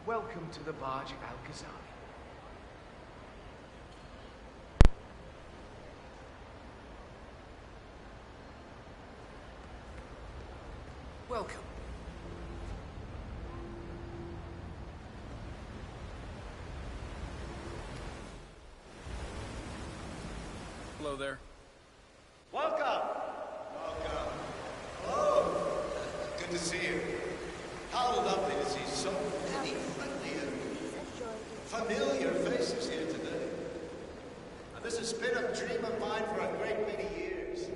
Welcome to the barge Al-Ghazali. Welcome. Hello there. Welcome! Welcome. Hello! Good to see you. How lovely to see so many friendly and familiar faces here today. Now, this has been a dream of mine for a great many years.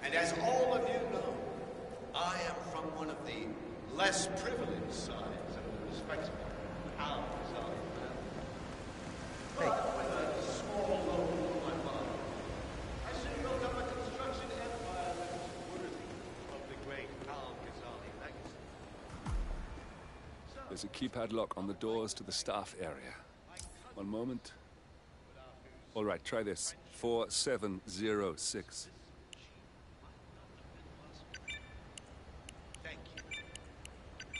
And as all of you know, I am from one of the less privileged sides of the respectable Al-Ghazali family. But with a small loan from my father, I soon built up a construction empire that is worthy of the great Al-Ghazali legacy. There's a keypad lock on the doors to the staff area. One moment. All right, try this. 4706. Thank you.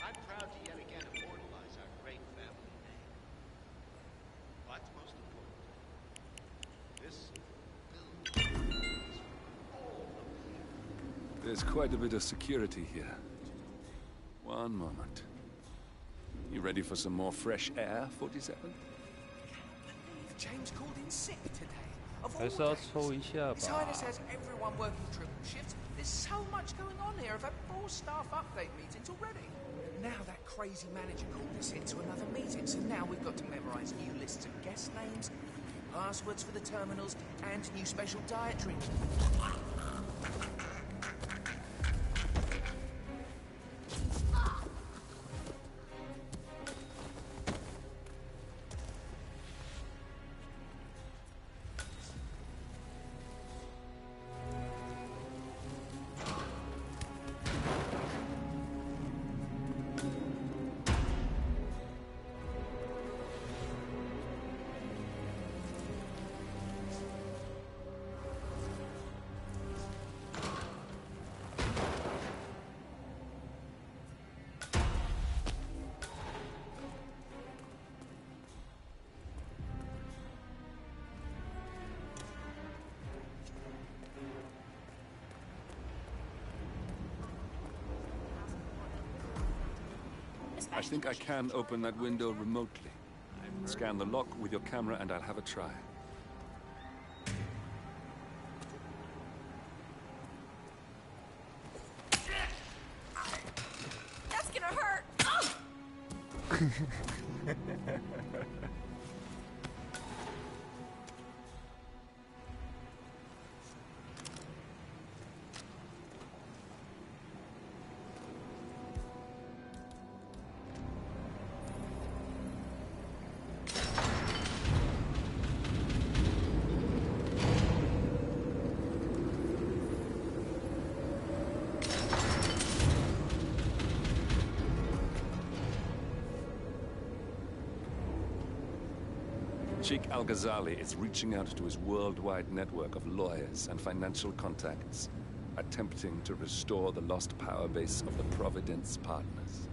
I'm proud to yet again immortalize our great family name. But most important, this building is for all of you. There's quite a bit of security here. One moment. You ready for some more fresh air, 47? James called in sick today. Of all 还是要 days. 抽一下 His Highness 吧。 has everyone working triple shifts. There's so much going on here. I've had 4 staff update meetings already. Now that crazy manager called us into another meeting, so now we've got to memorize new lists of guest names, new passwords for the terminals, and new special dietary. I think I can open that window remotely. Scan the lock with your camera and I'll have a try. That's gonna hurt! Sheikh Al-Ghazali is reaching out to his worldwide network of lawyers and financial contacts, attempting to restore the lost power base of the Providence partners.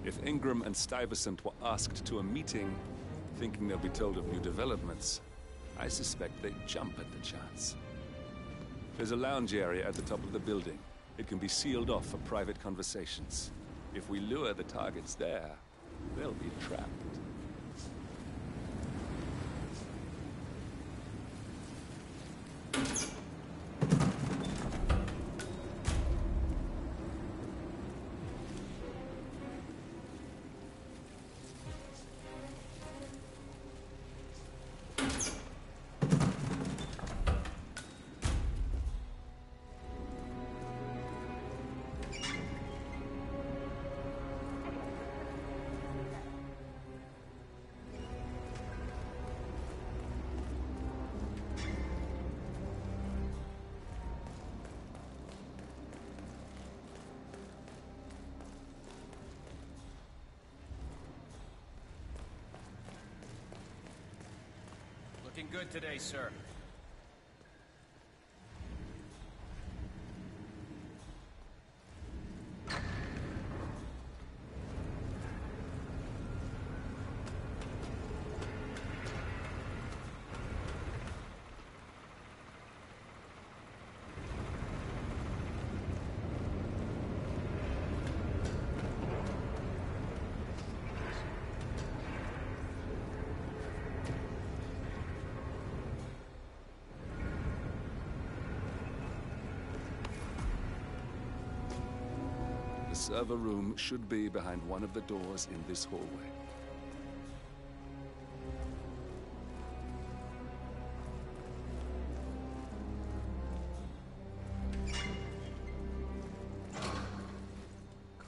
If Ingram and Stuyvesant were asked to a meeting, thinking they'll be told of new developments, I suspect they'd jump at the chance. There's a lounge area at the top of the building. It can be sealed off for private conversations. If we lure the targets there, they'll be trapped. Looking good today, sir. server room should be behind one of the doors in this hallway.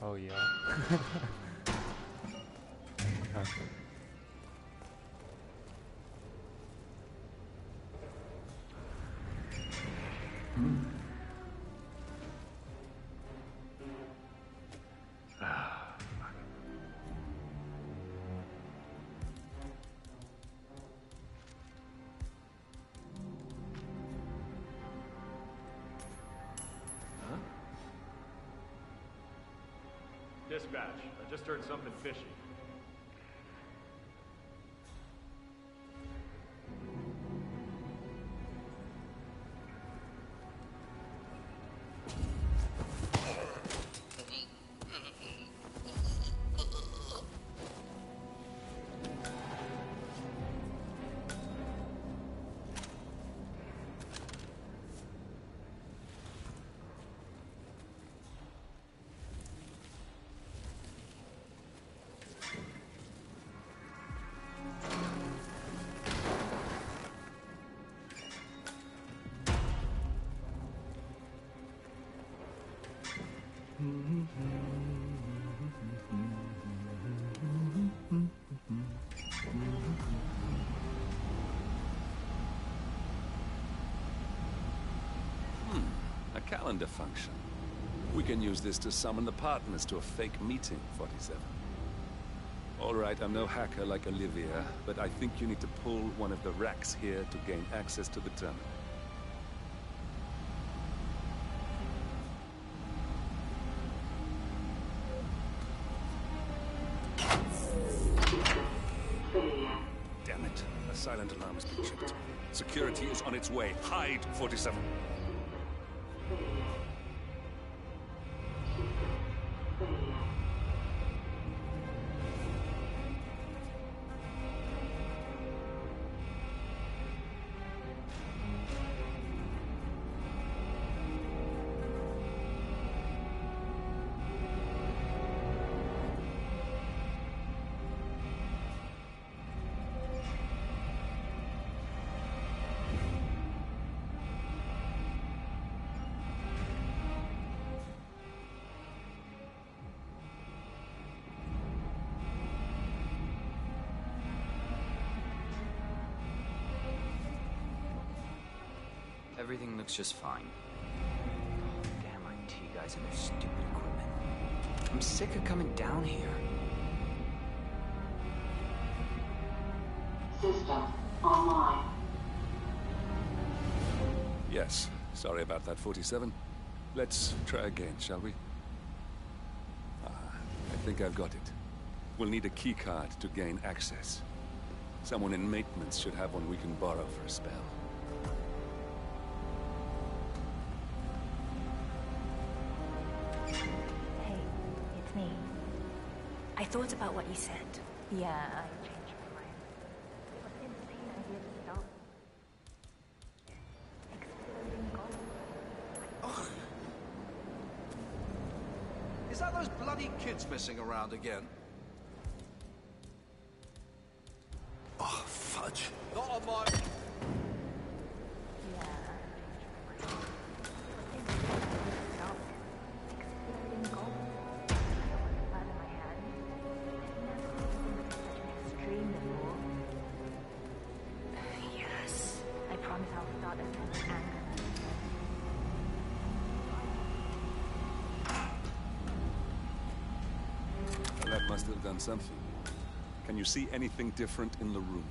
Oh yeah. Dispatch, I just heard something fishy. A calendar function. We can use this to summon the partners to a fake meeting, 47. All right, I'm no hacker like Olivia, but I think you need to pull one of the racks here to gain access to the terminal. Damn it. A silent alarm has been tripped. Security is on its way. Hide, 47. Everything looks just fine. Damn IT guys and their stupid equipment. I'm sick of coming down here. System online. Yes, sorry about that, 47. Let's try again, shall we? I think I've got it. We'll need a keycard to gain access. Someone in maintenance should have one we can borrow for a spell. Hey, it's me. I thought about what you said. Yeah, I changed my mind. It was an insane idea to stop. Exploding gold. Is that those bloody kids messing around again? Oh, fudge. Not on my... Yeah, I changed my mind. It was an insane idea to stop. Exploding gold. Blood in my hand. I've never seen such an extreme before. Yes. I promise I'll start a sense of anger. Well, that must have done something. Can you see anything different in the room?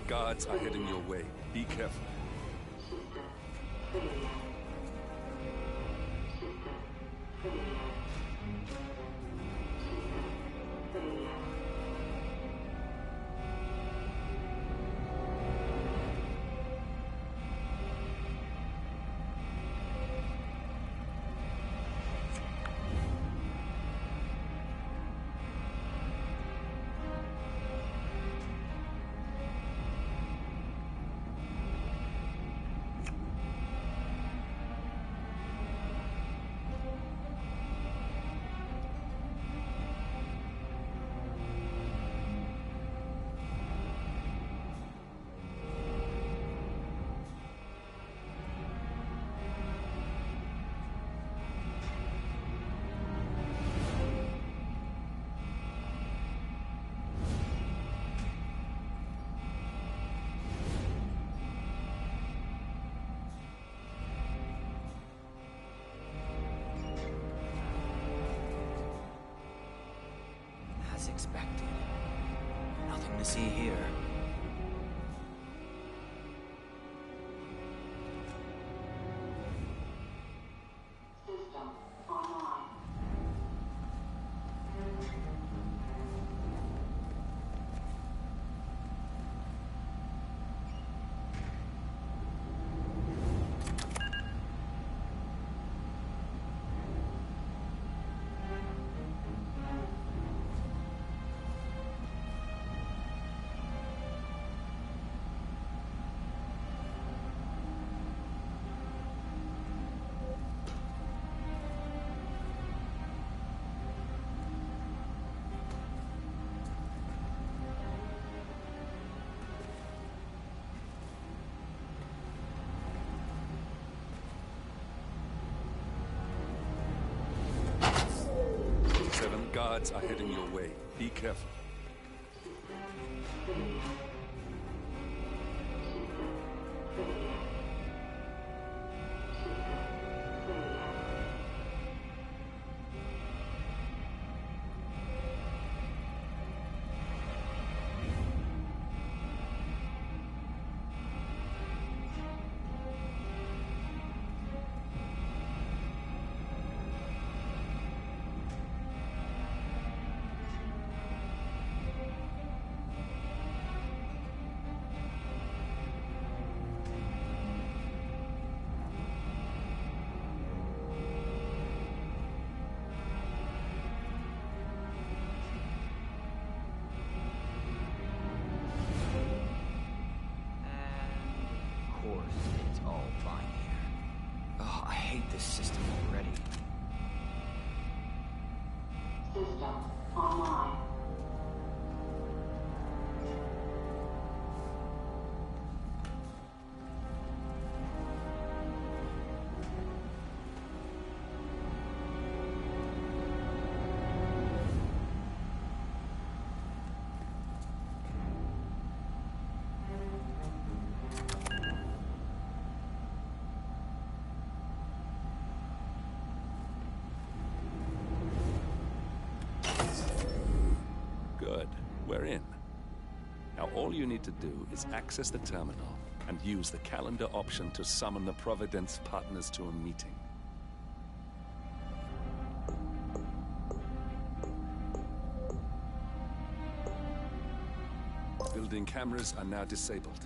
Guards are heading your way. Be careful. As expected. Nothing to see here. System online. Seven guards are heading your way. Be careful. It's all fine here. Oh, I hate this system already. System online. Good. We're in. Now all you need to do is access the terminal and use the calendar option to summon the Providence partners to a meeting. Building cameras are now disabled.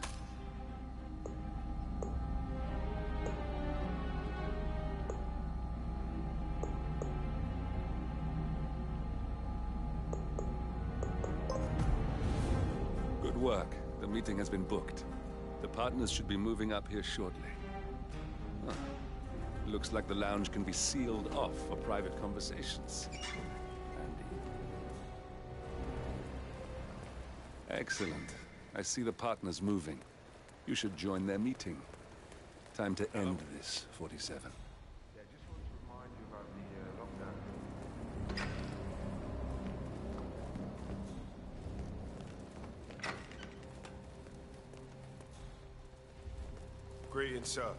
Good work. The meeting has been booked. The partners should be moving up here shortly. Huh. Looks like the lounge can be sealed off for private conversations. Handy. Excellent. I see the partners moving. You should join their meeting. Time to end this, 47. Yeah, just wanted to remind you about the lockdown. Greetings, sir.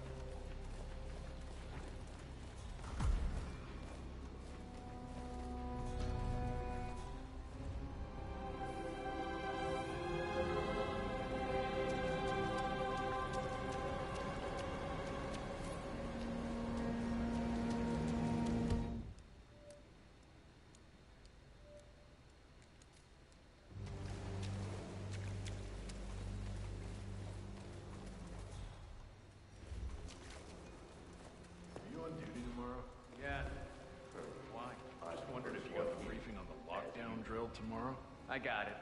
tomorrow? I got it.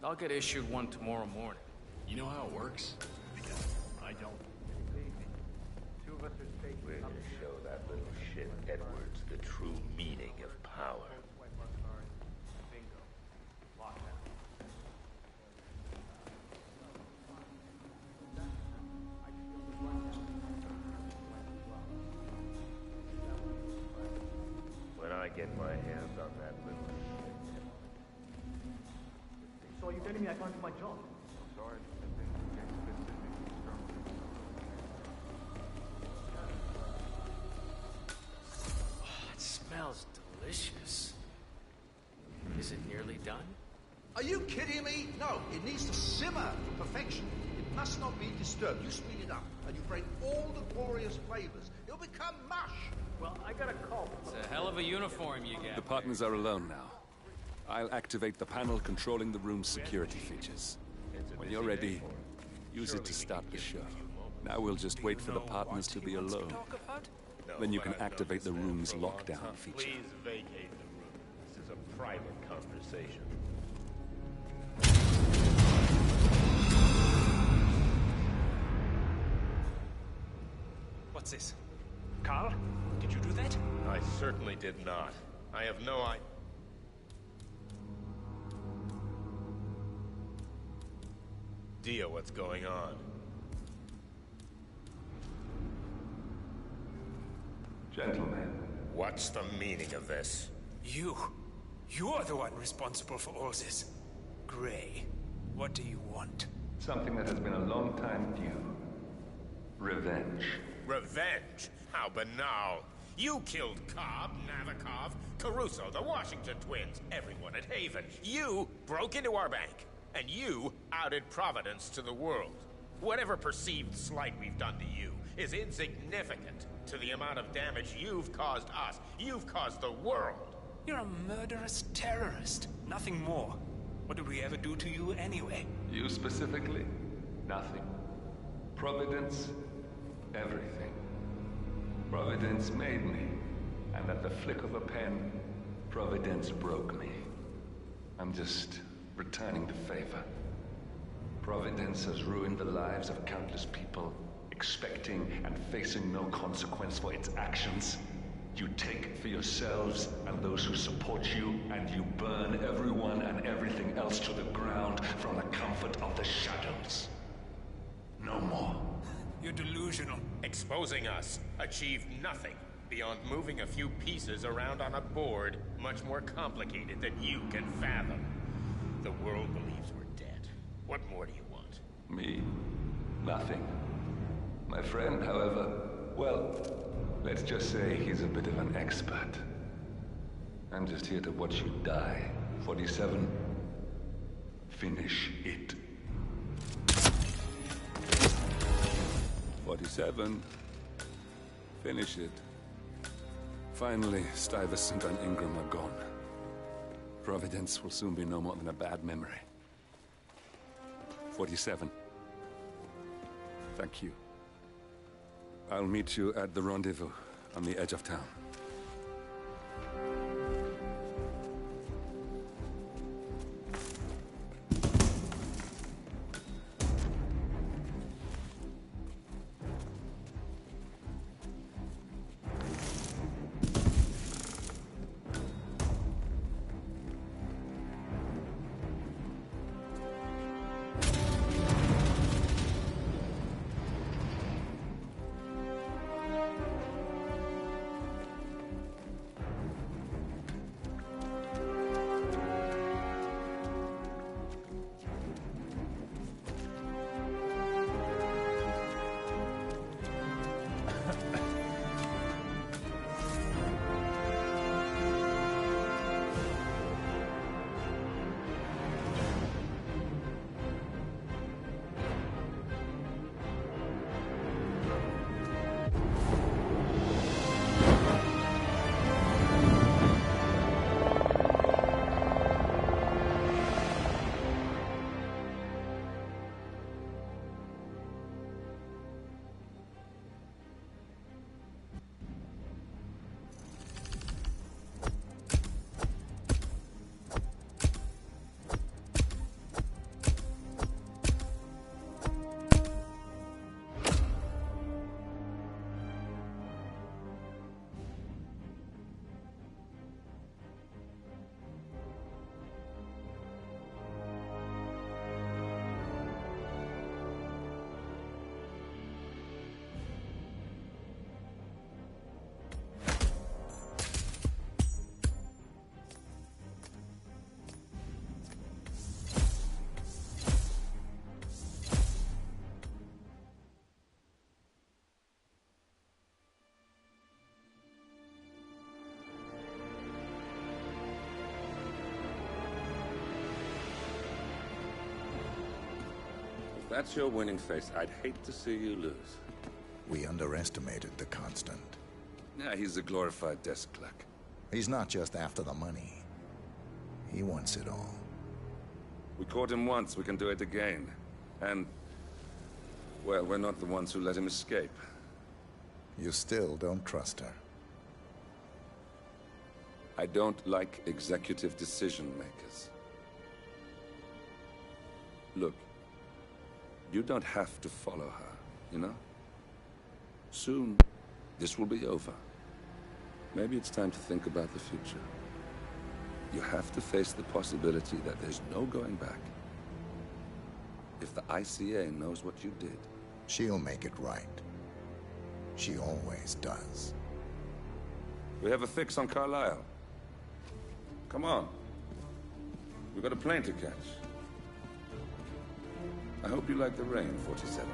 I'll get issued one tomorrow morning. You know how it works? Because I don't. We're gonna show that little shit Edwards the true meaning of power. When I get my hands on that little shit. So you're telling me I can't do my job? Sorry, I think we get specific instructions. Oh, it smells delicious. Is it nearly done? Are you kidding me? No, it needs to simmer to perfection. It must not be disturbed. You speed it up, and you bring all the glorious flavors. It'll become mush. Well, I got a call. It's a hell of a uniform you got. The partners are alone now. I'll activate the panel controlling the room's security features. When you're ready, use it to start the show. Now we'll just wait for the partners to be alone. Then you can activate the room's lockdown feature. Please vacate the room. This is a private conversation. What's this? Carl? Did you do that? I certainly did not. I have no idea. What's going on? Gentlemen. What's the meaning of this? You're the one responsible for all this. Gray, what do you want? Something that has been a long time due. Revenge. Revenge? How banal. You killed Cobb, Navikov, Caruso, the Washington twins, everyone at Haven. You broke into our bank. And you outed Providence to the world. Whatever perceived slight we've done to you is insignificant to the amount of damage you've caused us. You've caused the world. You're a murderous terrorist. Nothing more. What did we ever do to you anyway? You specifically? Nothing. Providence? Everything. Providence made me. And at the flick of a pen, Providence broke me. I'm just returning the favor. Providence has ruined the lives of countless people, expecting and facing no consequence for its actions. You take for yourselves and those who support you, and you burn everyone and everything else to the ground from the comfort of the shadows. No more. You're delusional. Exposing us achieved nothing beyond moving a few pieces around on a board much more complicated than you can fathom. The world believes we're dead. What more do you want? Me? Nothing. My friend, however, well, let's just say he's a bit of an expert. I'm just here to watch you die. 47. Finish it. 47. Finish it. Finally, Stuyvesant and Ingram are gone. Providence will soon be no more than a bad memory. 47. Thank you. I'll meet you at the rendezvous on the edge of town. That's your winning face. I'd hate to see you lose. We underestimated the Constant. Yeah, he's a glorified desk clerk. He's not just after the money. He wants it all. We caught him once, we can do it again. And, well, we're not the ones who let him escape. You still don't trust her. I don't like executive decision makers. Look, you don't have to follow her, you know? Soon, this will be over. Maybe it's time to think about the future. You have to face the possibility that there's no going back. If the ICA knows what you did... She'll make it right. She always does. We have a fix on Carlisle. Come on. We've got a plane to catch. I hope you like the rain, 47.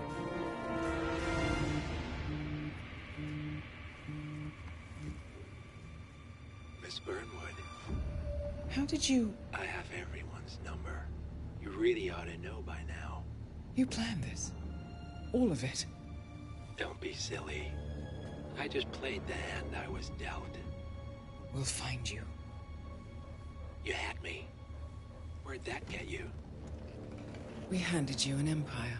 Miss Burnwood. How did you... I have everyone's number. You really ought to know by now. You planned this? All of it? Don't be silly. I just played the hand I was dealt. We'll find you. You had me. Where'd that get you? We handed you an empire.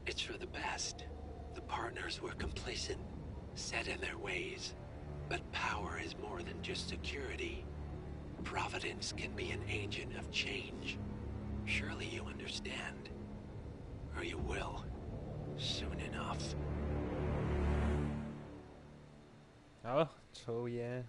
It's for the best. The partners were complacent, set in their ways. But power is more than just security. Providence can be an agent of change. Surely you understand. Or you will. Soon enough. Oh,抽烟。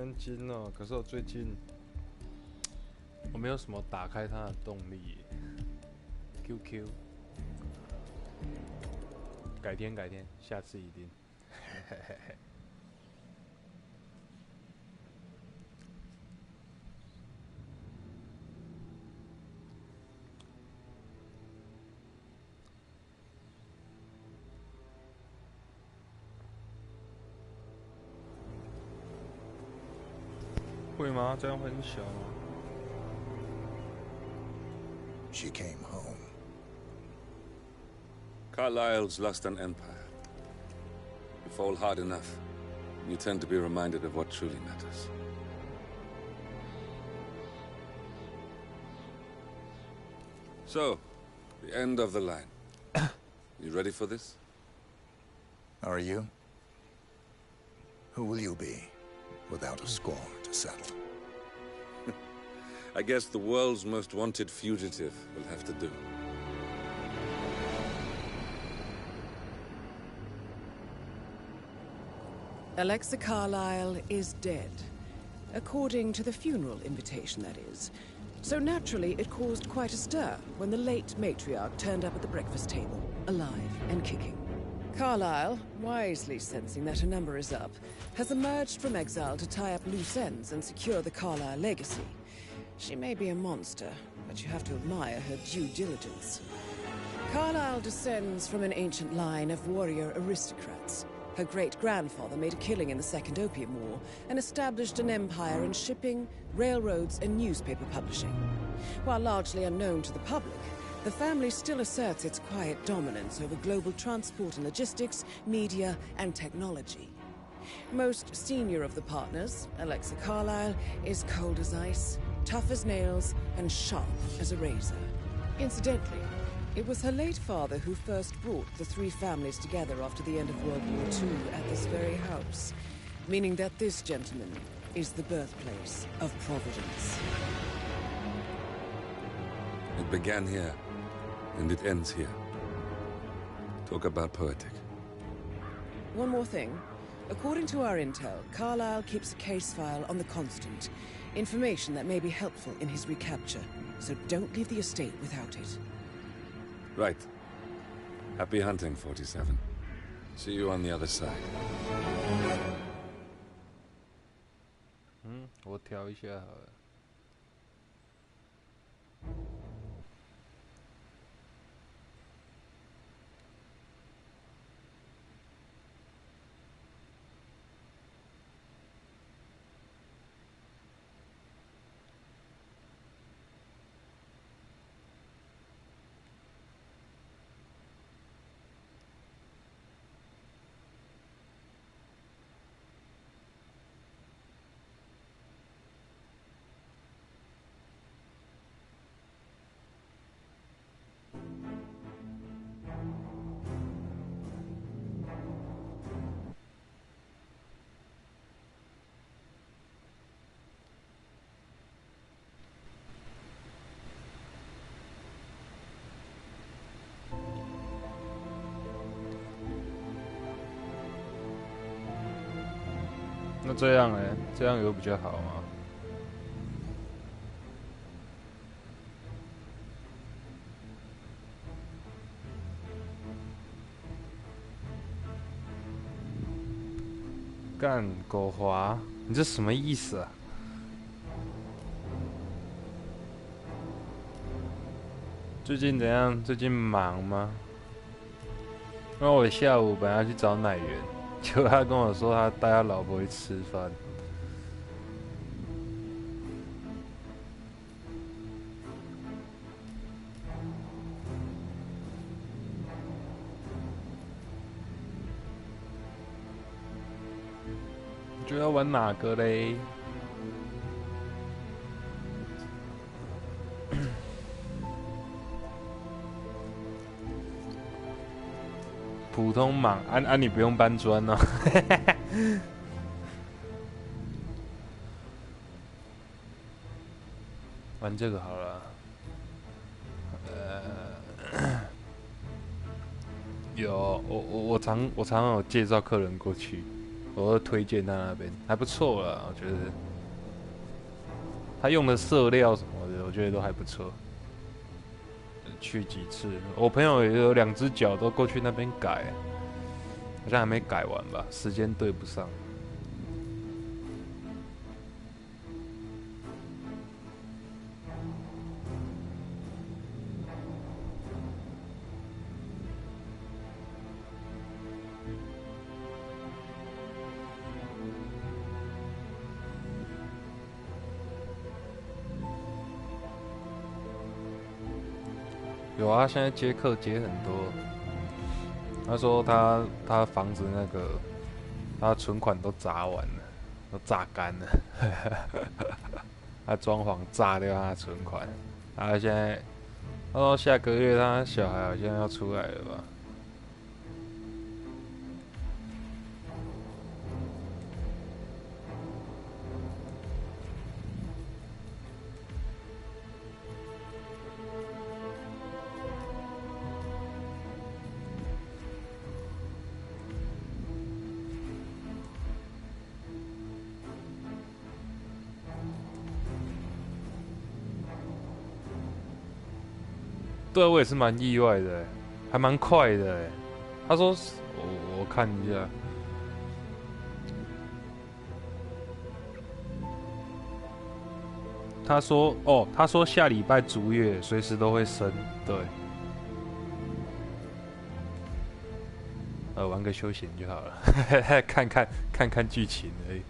三金哦，可是我最近我没有什么打开它的动力耶。QQ， 改天，下次一定。会吗？这样会很小吗？ She came home. Carlyle's lost an empire. You fall hard enough, you tend to be reminded of what truly matters. So, the end of the line. You ready for this? Are you? Who will you be, without a score to settle? I guess the world's most wanted fugitive will have to do. Alexa Carlyle is dead. According to the funeral invitation, that is. So naturally, it caused quite a stir when the late matriarch turned up at the breakfast table, alive and kicking. Carlyle, wisely sensing that her number is up, has emerged from exile to tie up loose ends and secure the Carlyle legacy. She may be a monster, but you have to admire her due diligence. Carlyle descends from an ancient line of warrior aristocrats. Her great-grandfather made a killing in the Second Opium War and established an empire in shipping, railroads, and newspaper publishing. While largely unknown to the public, the family still asserts its quiet dominance over global transport and logistics, media, and technology. Most senior of the partners, Alexa Carlyle, is cold as ice, tough as nails, and sharp as a razor. Incidentally, it was her late father who first brought the three families together after the end of World War II at this very house, meaning that this gentleman is the birthplace of Providence. It began here, and it ends here. Talk about poetic. One more thing. According to our intel, Carlyle keeps a case file on the Constant. Information that may be helpful in his recapture, so don't leave the estate without it. Right. Happy hunting, 47. See you on the other side. 我调一下好了。那这样呢？这样有比较好吗？干狗滑，你这什么意思啊？最近怎样？最近忙吗？因为我下午本来要去找奶源，结果他跟我说他带他老婆去吃饭。你觉得要玩哪个嘞？普通莽，你不用搬砖哦。玩这个好了。有我常有介绍客人过去。我都推荐他那边，还不错啦，我觉得。他用的色料什么的，我觉得都还不错。去几次，我朋友也有2只脚都过去那边改，好像还没改完吧，时间对不上。有啊，现在接客接很多。他说他房子那个，他存款都砸完了，都榨干了。他装潢炸掉他的存款。他现在，他说下个月他小孩好像要出来了吧？对，我也是蛮意外的，还蛮快的。他说，我看一下，他说下礼拜逐月，随时都会升，对。玩个休闲就好了，看看剧情而已。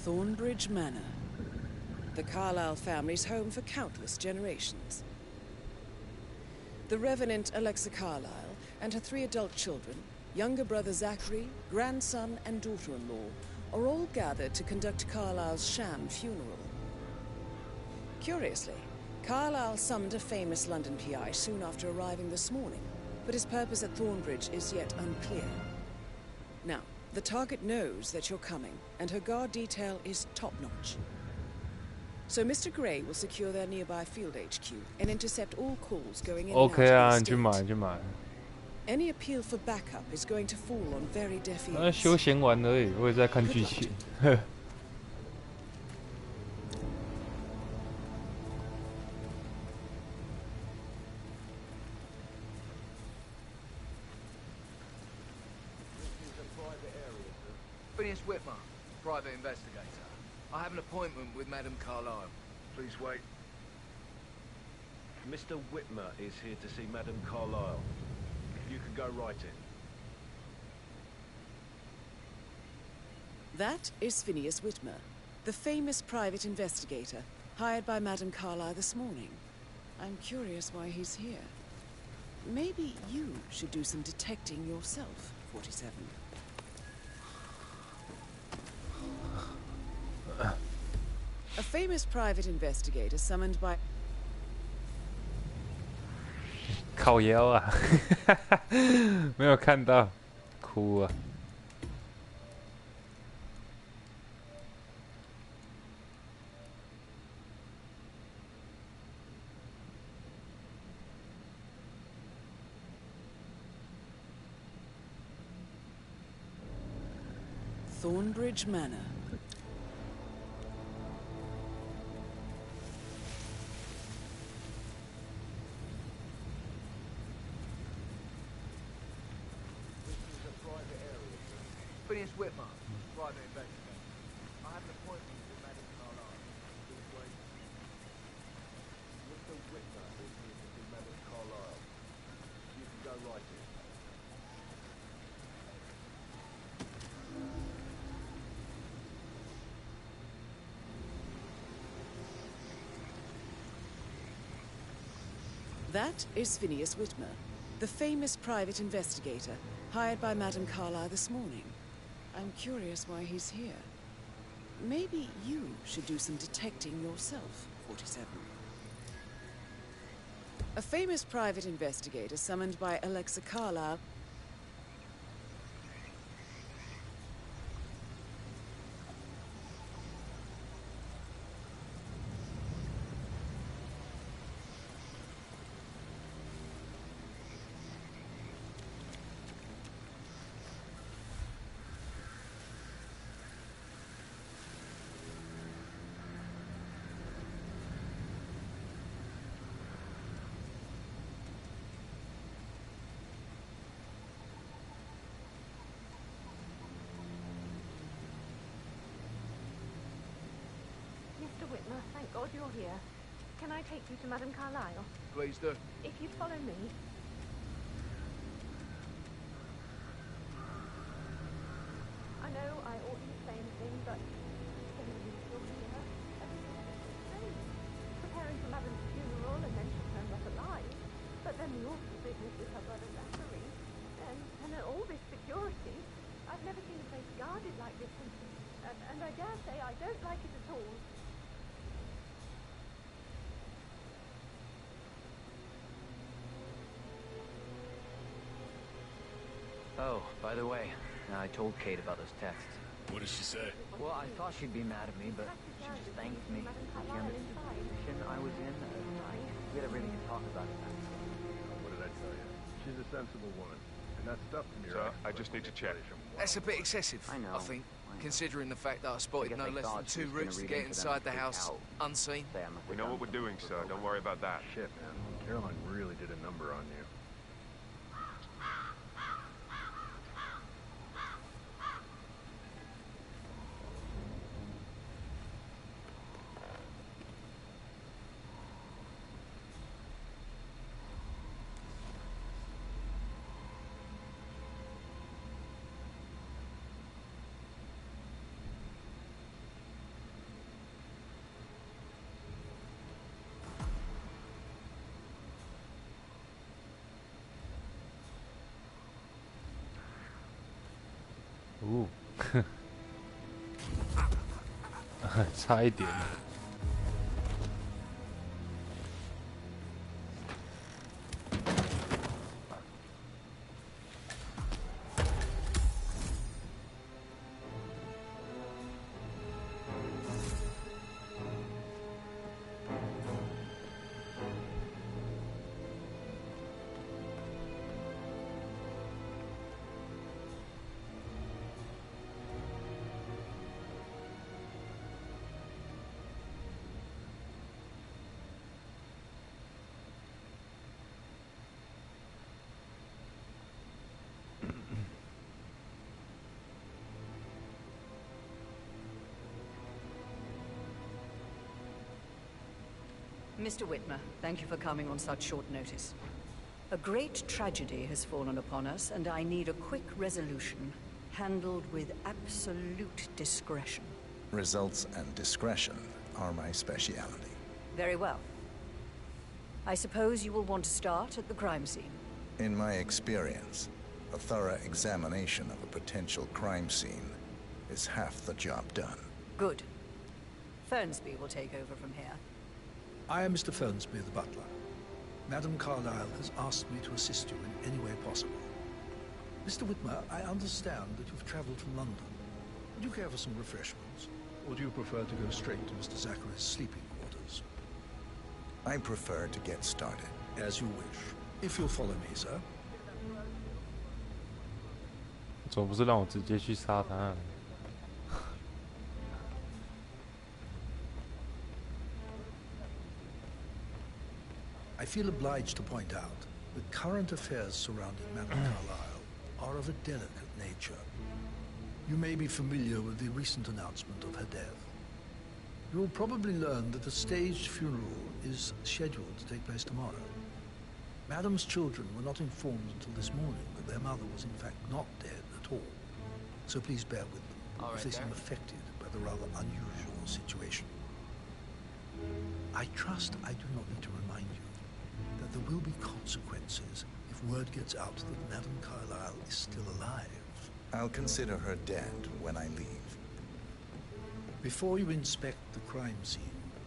Thornbridge Manor, the Carlyle family's home for countless generations. The Revenant Alexa Carlyle and her 3 adult children, younger brother Zachary, grandson and daughter-in-law, are all gathered to conduct Carlyle's sham funeral. Curiously, Carlyle summoned a famous London PI soon after arriving this morning, but his purpose at Thornbridge is yet unclear. Now, the target knows that you're coming, and her guard detail is top-notch. So Mr. Gray will secure their nearby field HQ and intercept all calls going in and out of the OK 啊， estate. 你去买就买。Any appeal for backup is going to fall on very deaf 休 ears. 闲玩而已，我也在看剧情。Phineas Whitmer, private investigator. I have an appointment with Madame Carlyle. Please wait. Mr. Whitmer is here to see Madame Carlyle. You can go right in. That is Phineas Whitmer, the famous private investigator hired by Madame Carlyle this morning. I'm curious why he's here. Maybe you should do some detecting yourself, 47. A famous private investigator summoned by... 靠腰啊，没有看到，哭啊。Thornbridge Manor. Phineas Whitmer, private investigator. I have an appointment with Madame Carlyle. Please wait. Mr. Whitmer is here to see Madame Carlyle. You can go right in. That is Phineas Whitmer, the famous private investigator hired by Madame Carlyle this morning. I'm curious why he's here. Maybe you should do some detecting yourself, 47. A famous private investigator summoned by Alexa Carlyle... thank God you're here. Can I take you to Madame Carlyle? Please do. If you'd follow me. I know I oughtn't say anything, but you're here. Preparing for Madame's funeral, and then she turned up alive. But then the awful business with her brother Zachary. And all this security. I've never seen a place guarded like this, and I dare say I don't like it at all. Oh, by the way, I told Kate about those texts. What did she say? Well, I thought she'd be mad at me, but she just thanked me. She understood the position I was in. We had a really good talk about it. What did I tell you? She's a sensible woman. And that stuff from your Sir, I just need to check. That's a bit excessive, I think, considering the fact that I spotted no less than 2 routes to get inside the house unseen. We know what we're doing, sir. Don't worry about that. Shit, man. Caroline really did a number on you. Oh， 差一点。Mr. Whitmer, thank you for coming on such short notice. A great tragedy has fallen upon us, and I need a quick resolution, handled with absolute discretion. Results and discretion are my speciality. Very well. I suppose you will want to start at the crime scene. In my experience, a thorough examination of a potential crime scene is half the job done. Good. Fernsby will take over from here. I am Mr. Fernsby, the butler. Madame Carlyle has asked me to assist you in any way possible. Mr. Whitmer, I understand that you've traveled from London. Would you care for some refreshments? Or do you prefer to go straight to Mr. Zachary's sleeping quarters? I prefer to get started. As you wish. If you'll follow me, sir. 总不是让我直接去杀他。I feel obliged to point out that current affairs surrounding Madame Carlyle are of a delicate nature. You may be familiar with the recent announcement of her death. You will probably learn that a staged funeral is scheduled to take place tomorrow. Madame's children were not informed until this morning that their mother was in fact not dead at all. So please bear with them if they seem affected by the rather unusual situation. I trust I do not need to remind you that there will be consequences if word gets out that Madame Carlyle is still alive. I'll consider her dead when I leave. Before you inspect the crime scene,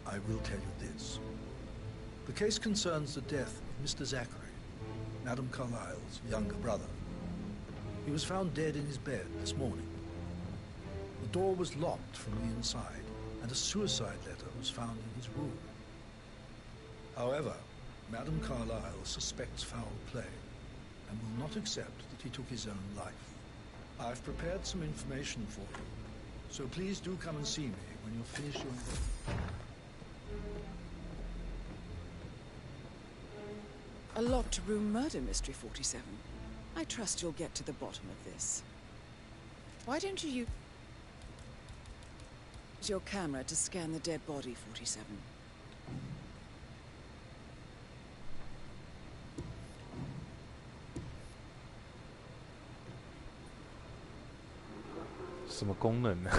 I will tell you this. The case concerns the death of Mr. Zachary, Madame Carlyle's younger brother. He was found dead in his bed this morning. The door was locked from the inside, and a suicide letter was found in his room. However, Madame Carlyle suspects foul play and will not accept that he took his own life. I've prepared some information for you, so please do come and see me when you're finished your investigation. A locked room murder mystery, 47. I trust you'll get to the bottom of this. Why don't you Use your camera to scan the dead body, 47.什么功能呢？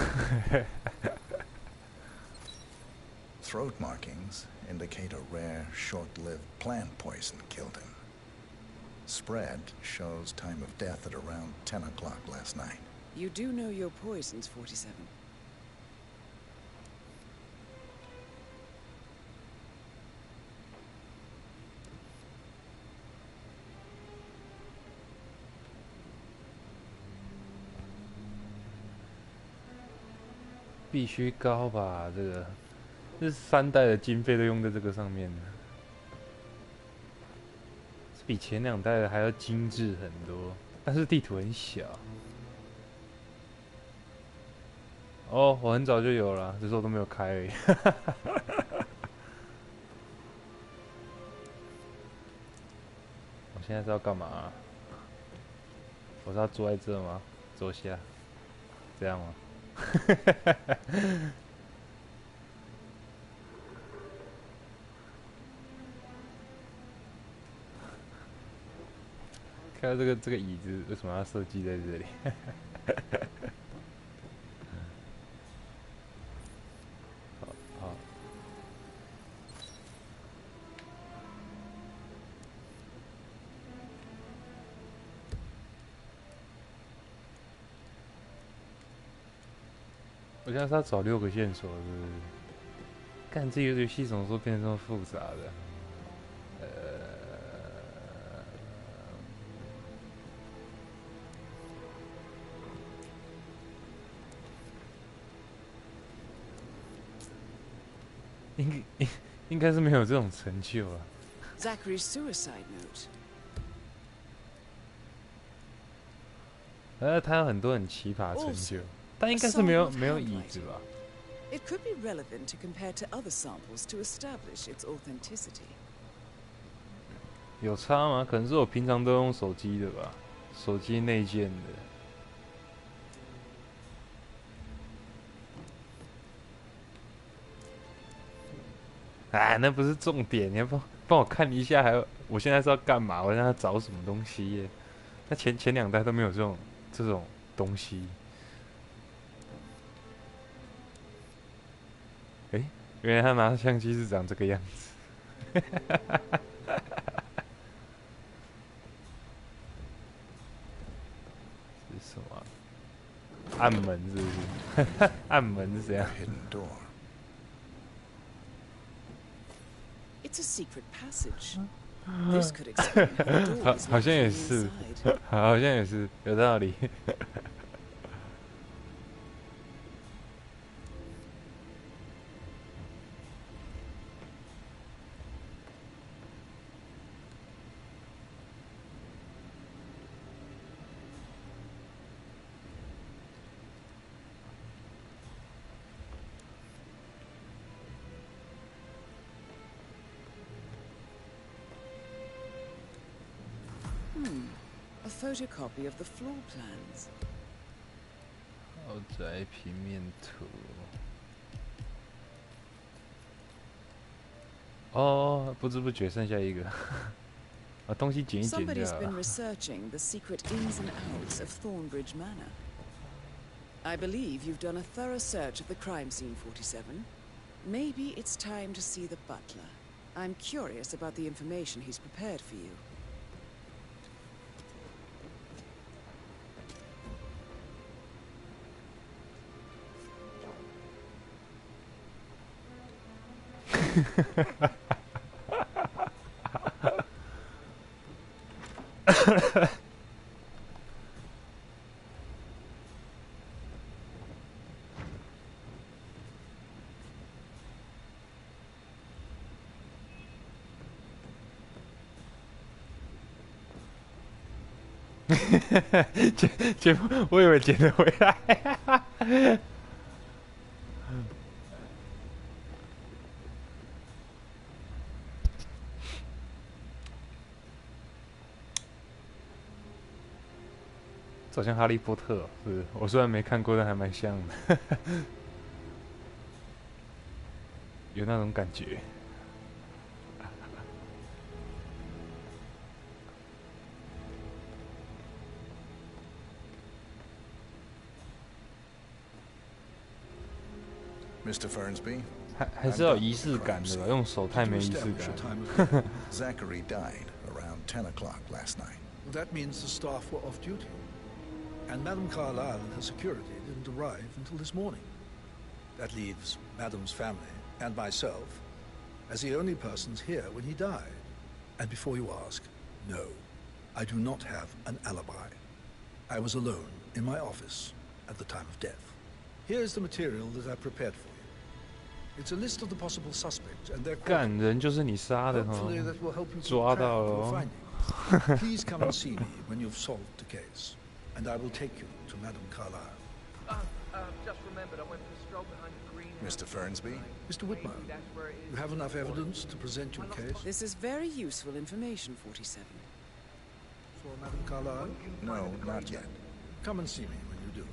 Throat markings indicate a rare, short-lived plant poison killed him. Spread shows time of death at around 10 o'clock last night. You do know your poisons, 47. 必须高吧？这3代的经费都用在这个上面了，比前2代的还要精致很多，但是地图很小。哦，我很早就有了，只是我都没有开而已。我现在是要干嘛啊？我是要坐在这吗？坐下，这样吗？看到这个椅子为什么要设计在这里？好，我现在是要找6个线索，是不是？干这个游戏怎么说变成这么复杂的？应该是没有这种成就啊。Zachary's suicide note. 他有很多很奇葩的成就，但应该是没有椅子吧？ It could be relevant to compare to other samples to establish its authenticity. 有差吗？可能是我平常都用手机的吧，手机内建的。哎，那不是重点，你要帮我看一下，还有我现在是要干嘛？我现在要找什么东西耶？那前2代都没有这种东西。哎，原来他拿相机是长这个样子。是什么？暗门是不是？暗门是怎样？ It's a secret passage. This could explain how the door is 好像也 locked 是 from the inside. 好像也是有道理。A photocopy of the floor plans. 豪宅平面图。哦，不知不觉剩下一个。把东西剪一剪就 Somebody's 好 been 了。 researching the secret ins and outs of Thornbridge Manor. I believe you've done a thorough search of the crime scene, 47. Maybe it's time to see the butler. I'm curious about the information he's prepared for you.捡，我以为捡得回来。好像哈利波特、哦，是不是？我虽然没看过，但还蛮像的。有那种感觉。Mr. Fernsby? 还是要有仪式感的吧，用手太没仪式感。Zachary died around 10 o'clock last night. Well, that means the staff were off duty. And Madame Carlyle and her security didn't arrive until this morning. That leaves Madame's family and myself as the only persons here when he died. And before you ask, no, I do not have an alibi. I was alone in my office at the time of death. Here's the material that I prepared for you. It's a list of the possible suspects and their 干人就是你杀的 Hopefully that will help you 抓 keep 到 track 了 of your 哦。 findings. Please come and see me when you've solved the case, and I will take you to Madame Carlyle. Just remembered, I went for a stroll behind the greenhouse. Mr. Fernsby? Mr. Whitmer, you have enough evidence to present your case? This is very useful information, 47. For Madame Carlyle? No, not yet. Come and see me when you do.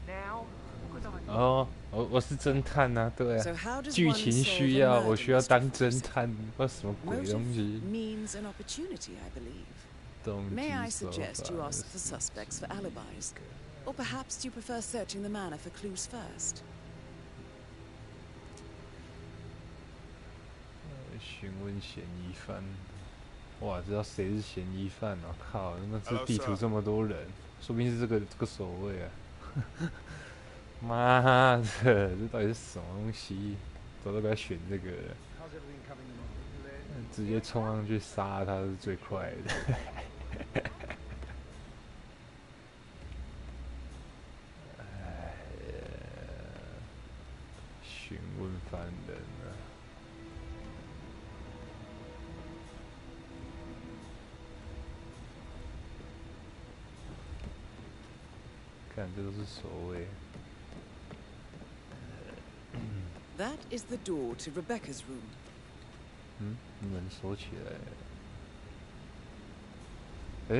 Now? 哦，我是侦探呐，对 So 啊 how，does 剧 one 情 solve 需 a 要， murder 我需要 mystery? 当侦探，不知道什么鬼东 Motive 西。 means an opportunity, I believe. 动 May I 机手 suggest you 法 ask the suspects for alibis? Or perhaps you prefer searching the manor for clues first? 询问嫌疑犯。哇，知道谁是嫌疑犯啊！靠，那这 Hello, 地图 sir. 这么多人，说不定是这个守卫啊！妈的，这到底是什么东西？早都不要选这个了，直接冲上去杀他是最快的。询问犯人啊！看，这都是守卫。 That is the door to Rebecca's room. 门锁起来了。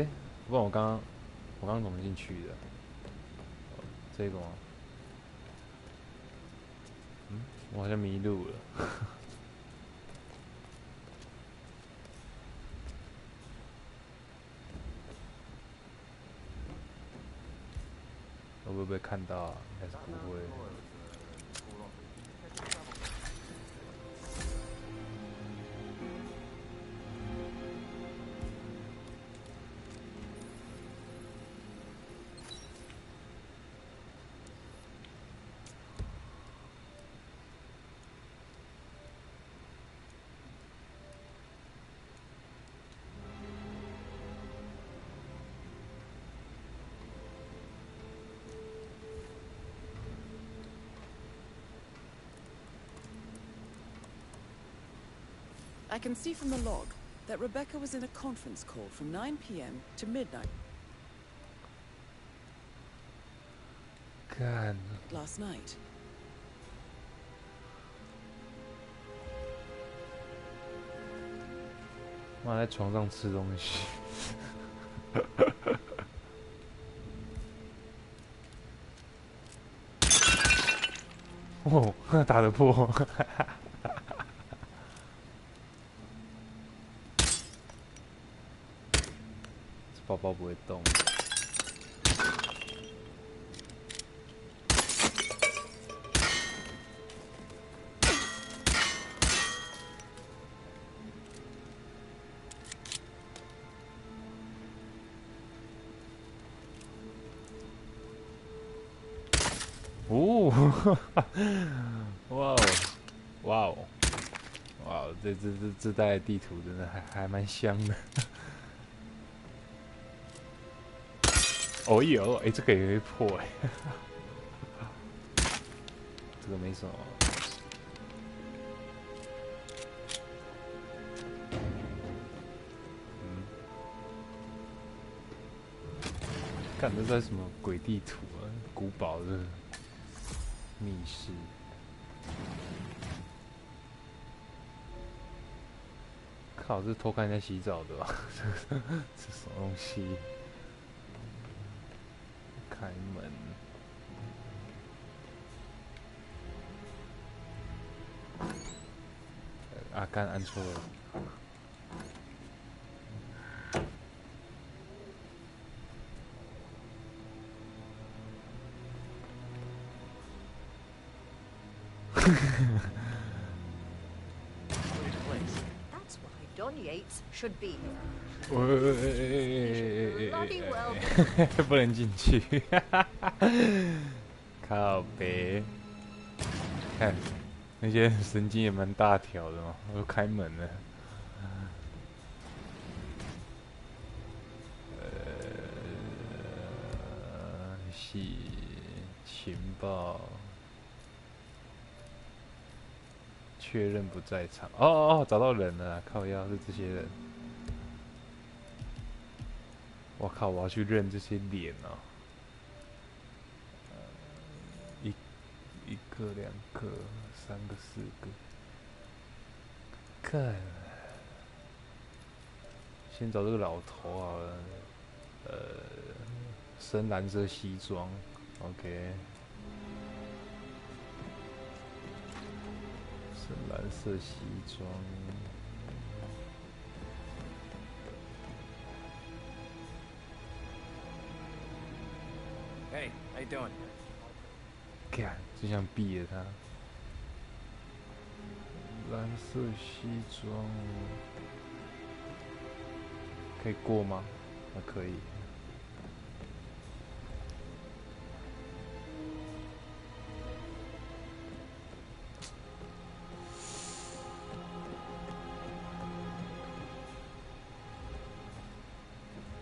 哎，不然我刚刚怎么进去的？这个吗？我好像迷路了。我会不会看到啊？还是不会？ I can see from the log that Rebecca was in a conference call from 9 p.m. to midnight 干， last night. 妈在床上吃东西。哦，打得破。包包不会动。哦，哇哦，哇哦，哇哦，这代地图真的还蛮香的。哦哟，哎，这个也会破哎，这个没什么。看这在什么鬼地图啊？古堡的密室。靠，这是偷看人家洗澡的吧？这什么东西？开门。干按错了。That's why Don Yates should be here. 不能进去，靠北。看那些神经也蛮大条的嘛，都开门了。系情报。 确认不在场。哦，找到人了，靠腰是这些人。我靠，我要去认这些脸哦。一个、两个、三个、四个。看，先找这个老头好了。深蓝色西装 ，OK。 深蓝色西装，Hey, how you doing? 干，就想毙了他。蓝色西装，可以过吗？啊，可以。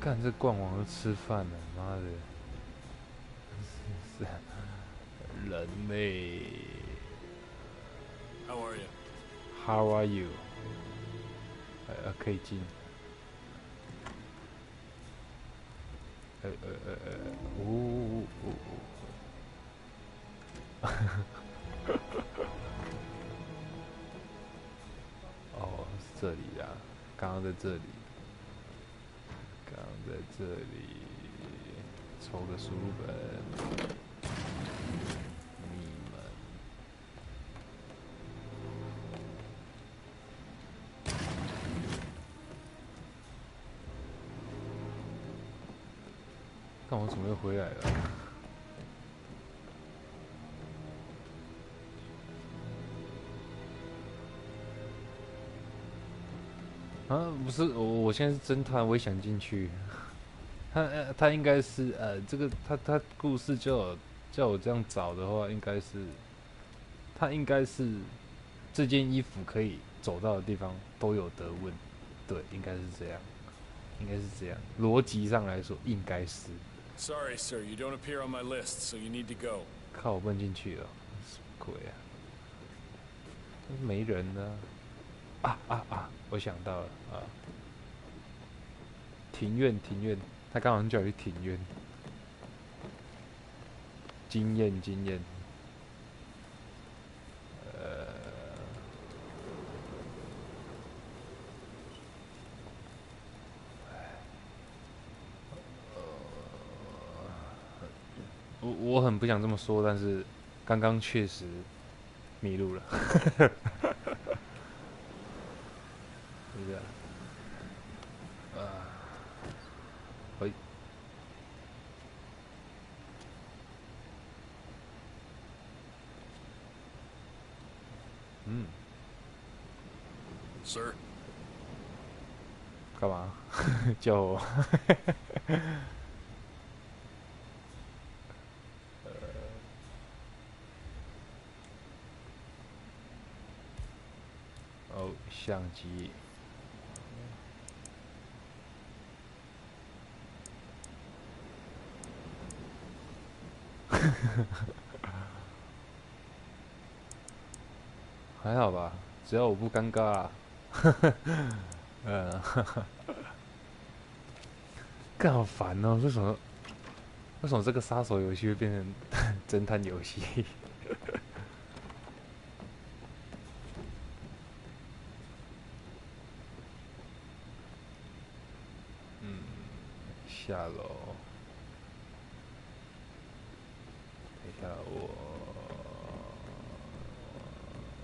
干，这逛网都吃饭了，妈的！是人类。How are you? How are you? 可以进。哦，是这里啊，刚刚在这里。 在这里抽个书本，密门。看我怎么又回来了？啊，不是，我现在是侦探，我也想进去。他应该是这个他故事叫我这样找的话，应该是他应该是这件衣服可以走到的地方都有得问，对，应该是这样，应该是这样，逻辑上来说应该是。Sorry, sir, you don't appear on my list, so you need to go. 靠，我奔进去了，什么鬼啊？没人呢、我想到了啊，庭院。他刚好叫我去庭院，经验。我很不想这么说，但是刚刚确实迷路了。是的。Sir. 干嘛？叫我？哦，相机。还好吧，只要我不尴尬、啊。干好烦哦！为什么这个杀手游戏会变成侦探游戏？下楼。等一下我。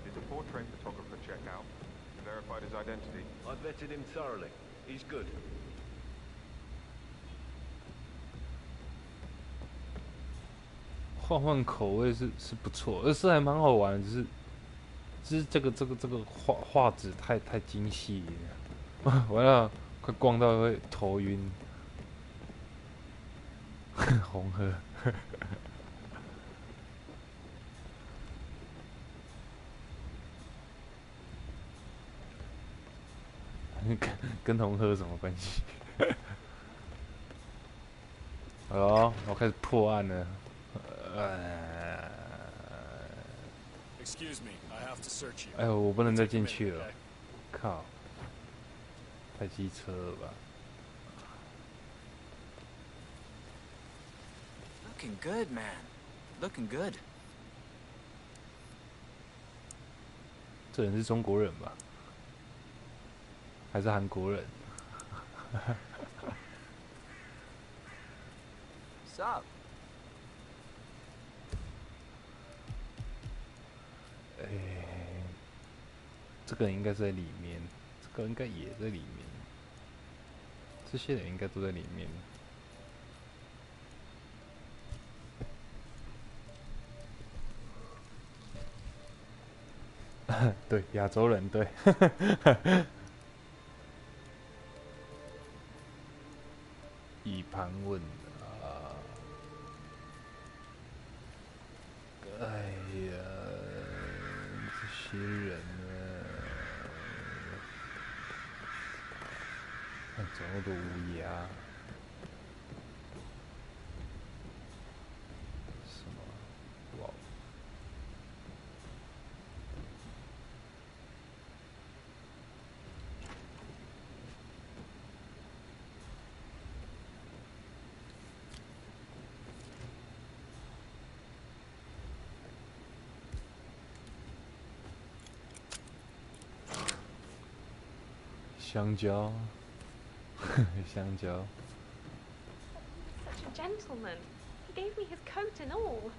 Did the portrait photographer check out? verified his identity. I vetted him thoroughly. He's good. 换换口味是不错，而是还蛮好玩的，只是这个画质太精细了，完了快光到会头晕。红河，跟红河有什么关系？哦，我开始破案了。Excuse me, I have to search you. 哎呦，我不能再进去了，靠！太机车了吧 Looking good, man. Looking good. 这人是中国人吧？还是韩国人？ What's up? 哎，这个人应该是在里面，这个应该也在里面，这些人应该都在里面。对，亚洲人对。以盘问啊，哎呀，这些人呢，怎么都无牙。什么？哇！香蕉，香蕉。 Such a gentleman. He gave me his coat and all.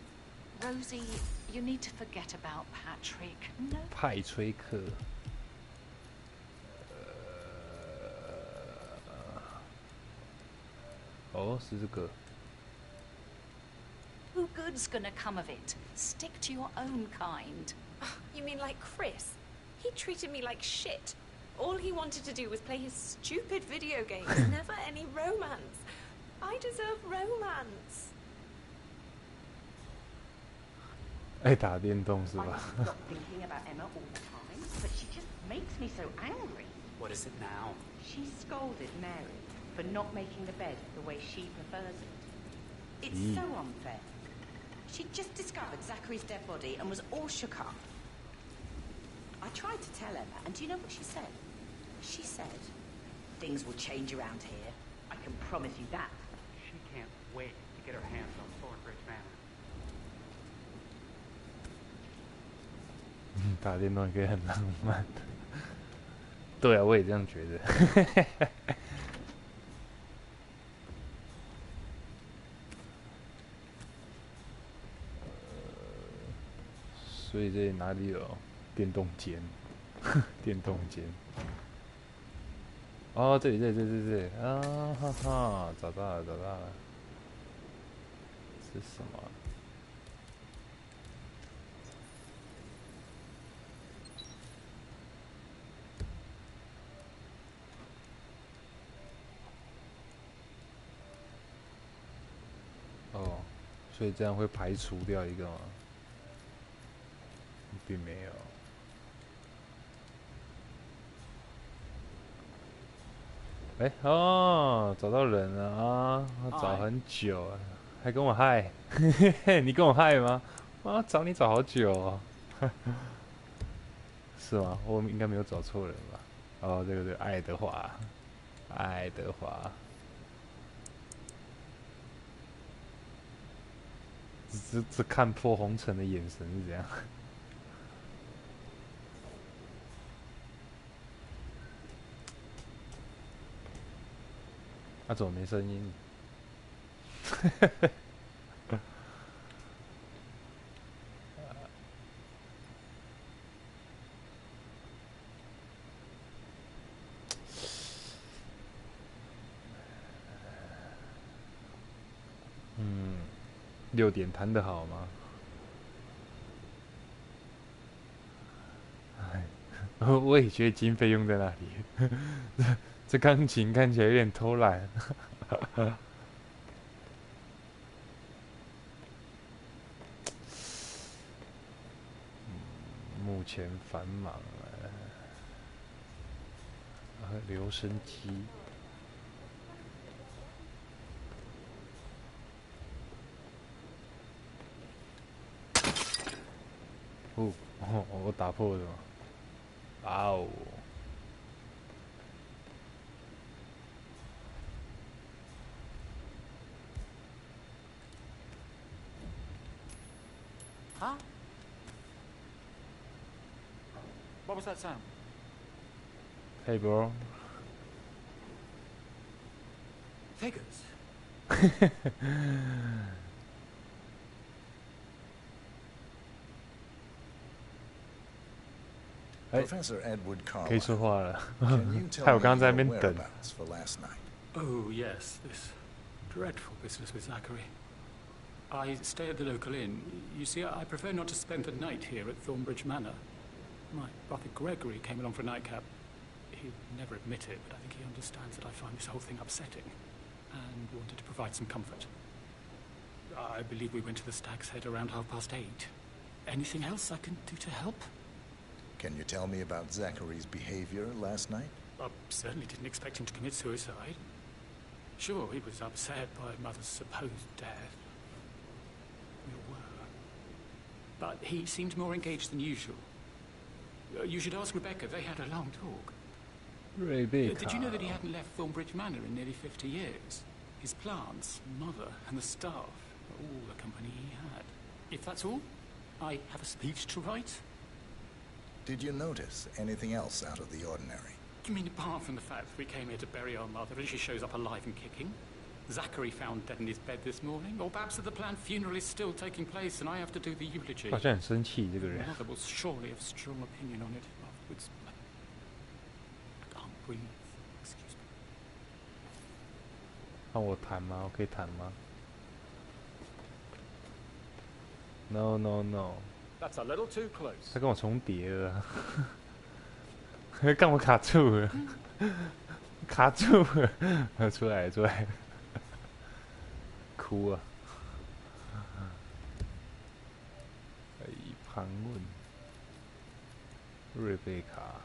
Rosie, you need to forget about Patrick. No. 派崔克。哦，是这个。 Who good's gonna come of it? Stick to your own kind. You mean like Chris? He treated me like shit. All he wanted to do was play his stupid video games, never any romance. I deserve romance. 爱打电动是吧？ I'm not thinking about Emma all the time, but she just makes me so angry. What is it now? She scolded Mary for not making the bed the way she prefers it. It's so unfair. She just discovered Zachary's dead body and was all shook up. I tried to tell Emma, and do you know what she said? She said, "Things will change around here. I can promise you that." She can't wait to get her hands on Thornbridge Manor. 打电动也可以很浪漫的。对啊，我也这样觉得。所以这里哪里有电动间？电动间。哦，这里啊哈哈，找到了。是什么？哦，所以这样会排除掉一个吗？并没有。哎哦，找到人了啊！找很久了，还跟我嗨，你跟我嗨吗？啊，找你找好久哦。是吗？我应该没有找错人吧？哦，这个对，爱德华。这看破红尘的眼神是怎样？他怎么没声音？ 6点弹得好吗？我也觉得经费用在那里。这钢琴看起来有点偷懒。目前繁忙。留声机。我打破了吗？哇哦！Huh? What was that sound? Hey, bro. Figures. Professor Edward Carlyle. 可以说话了。 Can you 害 tell 我刚刚在那 me 边 your 等。 whereabouts for last night? Oh, yes, this dreadful business with Zachary. I stay at the local inn. You see, I prefer not to spend the night here at Thornbridge Manor. My brother Gregory came along for a nightcap. He'd never admit it, but I think he understands that I find this whole thing upsetting and wanted to provide some comfort. I believe we went to the Stag's Head around 8:30. Anything else I can do to help? Can you tell me about Zachary's behavior last night? I certainly didn't expect him to commit suicide. Sure, he was upset by Mother's supposed death. We all were. But he seemed more engaged than usual. You should ask Rebecca. They had a long talk. Rebecca. Did you know that he hadn't left Thornbridge Manor in nearly 50 years? His plants, Mother, and the staff were all the company he had. If that's all, I have a speech to write. Did you notice anything else out of the ordinary? You mean apart from the fact that we came here to bury our mother and she shows up alive and kicking? Zachary found dead in his bed this morning? Or perhaps that the planned funeral is still taking place and I have to do the eulogy? 好像很生气，这个人。 Mother will surely have strong opinion on it afterwards. I can't breathe. Excuse me. 让我弹吗？我可以弹吗 ？No no no。 That's a little too close. 他跟我重叠了。干我卡住了，卡住了，出来出来，哭啊！盘问瑞贝卡，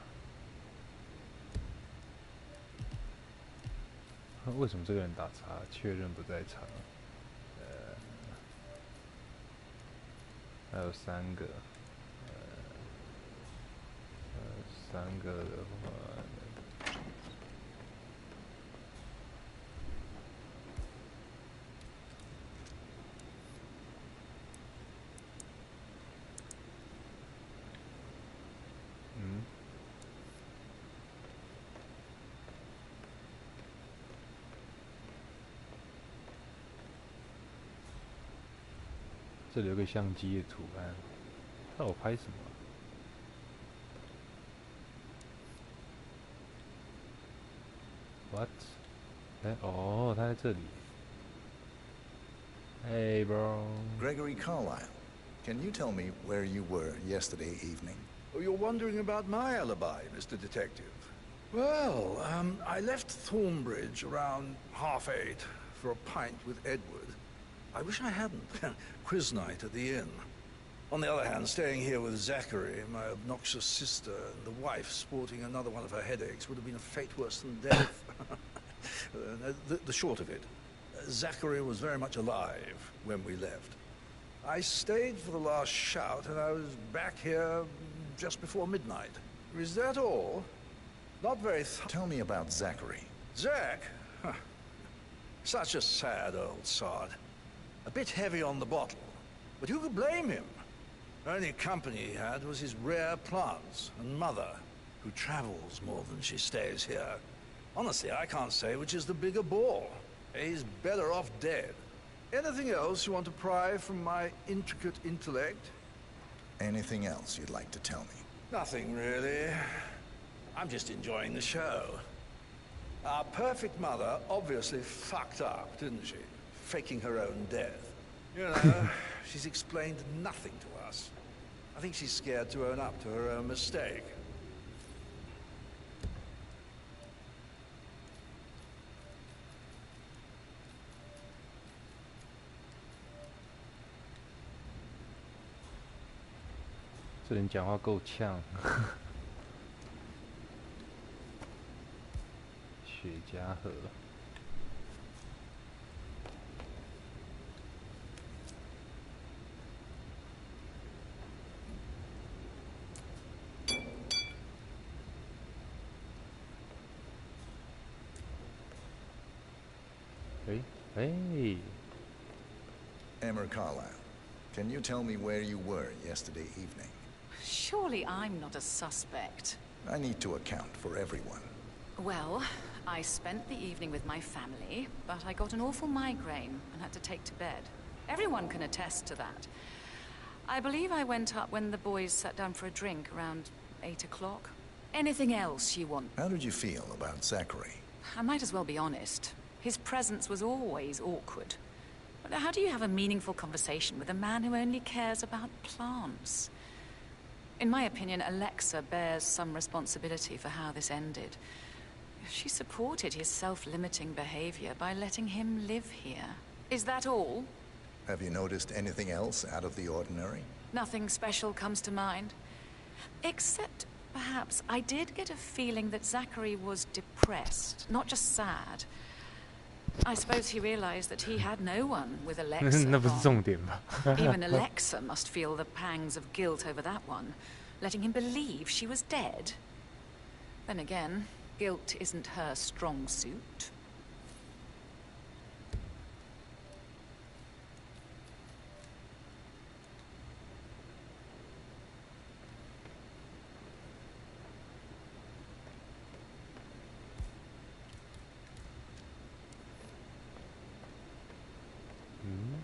为什么这个人打叉？确认不在场。还有3个。 3个的话，这里有个相机的图案，那我拍什么？ What？ 哦，他在这里。Hey, bro. Gregory Carlyle, can you tell me where you were yesterday evening? Oh, you're wondering about my alibi, Mr. Detective. Well, I left Thornbridge around 8:30 for a pint with Edward. I wish I hadn't. Quiz night at the inn. On the other hand, staying here with Zachary, my obnoxious sister, and the wife sporting another one of her headaches would have been a fate worse than death. The short of it, Zachary was very much alive when we left. I stayed for the last shout, and I was back here just before midnight. Is that all? Not very... Tell me about Zachary. Zach? Huh. Such a sad old sod. A bit heavy on the bottle, but who could blame him? Only company he had was his rare plants and Mother, who travels more than she stays here. Honestly, I can't say which is the bigger bore. He's better off dead. Anything else you want to pry from my intricate intellect? Anything else you'd like to tell me? Nothing, really. I'm just enjoying the show. Our perfect mother obviously fucked up, didn't she? Faking her own death. You know, she's explained nothing to us. I think she's scared to own up to her own mistake.这人讲话够呛。雪茄盒。Hey. Emma Carlisle, can you tell me where you were yesterday evening? Surely I'm not a suspect. I need to account for everyone. Well, I spent the evening with my family, but I got an awful migraine and had to take to bed. Everyone can attest to that. I believe I went up when the boys sat down for a drink around 8 o'clock. Anything else you want? How did you feel about Zachary? I might as well be honest. His presence was always awkward. But how do you have a meaningful conversation with a man who only cares about plants? In my opinion, Alexa bears some responsibility for how this ended. She supported his self-limiting behavior by letting him live here. Is that all? Have you noticed anything else out of the ordinary? Nothing special comes to mind. Except, perhaps, I did get a feeling that Zachary was depressed, not just sad. I suppose he realized that he had no one with Alexa. 那不是重点吧？ Even Alexa must feel the pangs of guilt over that one, letting him believe she was dead. Then again, guilt isn't her strong suit. Hmm?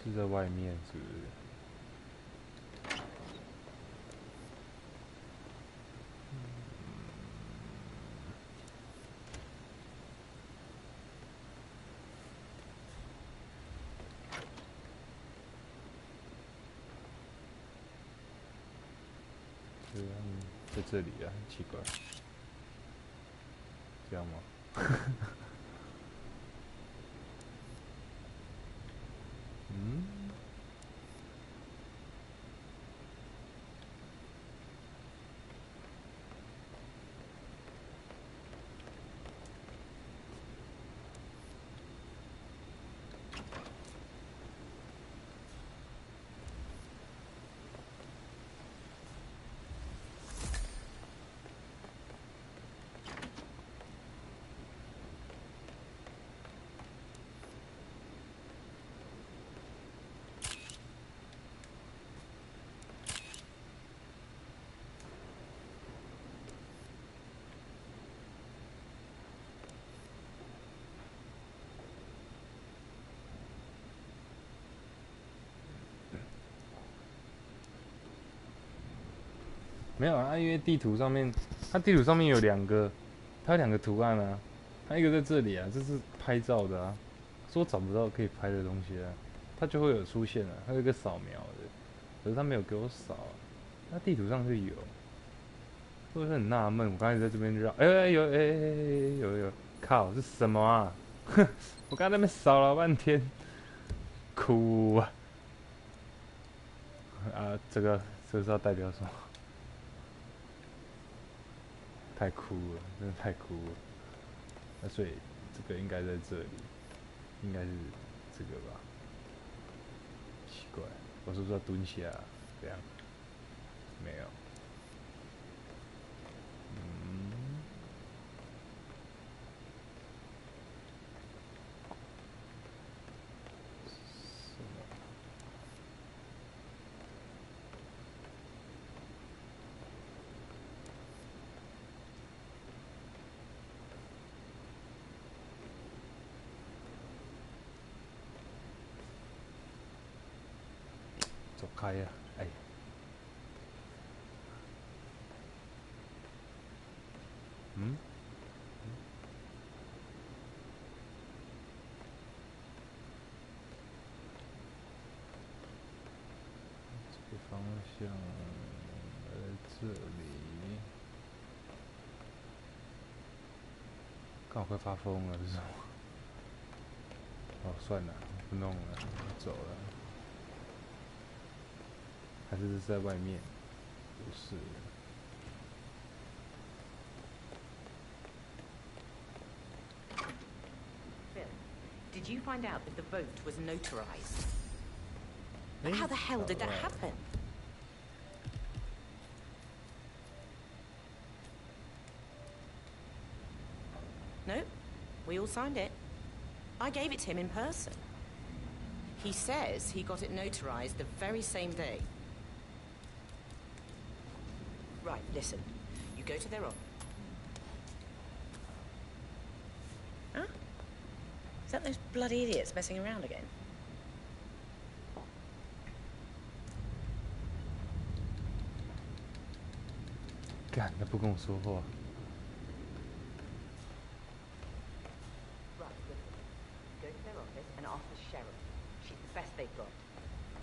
是在外面，是不是？对啊，在这里啊，很奇怪。这样吗？嗯？没有啊，因为地图上面，它地图上面有它有两个图案啊，它一个在这里啊，这是拍照的啊，说找不到可以拍的东西啊，它就会有出现啊，它有一个扫描的，可是它没有给我扫啊，它地图上就有，我是很纳闷，我刚才在这边绕，有，靠，是什么啊？哼，我刚才在那边扫了半天，哭啊！啊，这个是要代表什么？太酷了，真的太酷了。那所以这个应该在这里，应该是这个吧？奇怪，我是不是要蹲下？这样？没有。走开呀！哎，嗯，这个方向，这里，看我快发疯了，这是什么？哦，算了，不弄了，我走了。还是是在外面？不是。Phil, did you find out that the vote was notarized? How the hell did that happen? No, we all signed it. I gave it to him in person. He says he got it notarized the very same day. Right, listen. You go to their office. Huh? Is that those bloody idiots messing around again?干，他不跟我说话。Right, listen. Go to their office and ask the sheriff. She's the best they've got.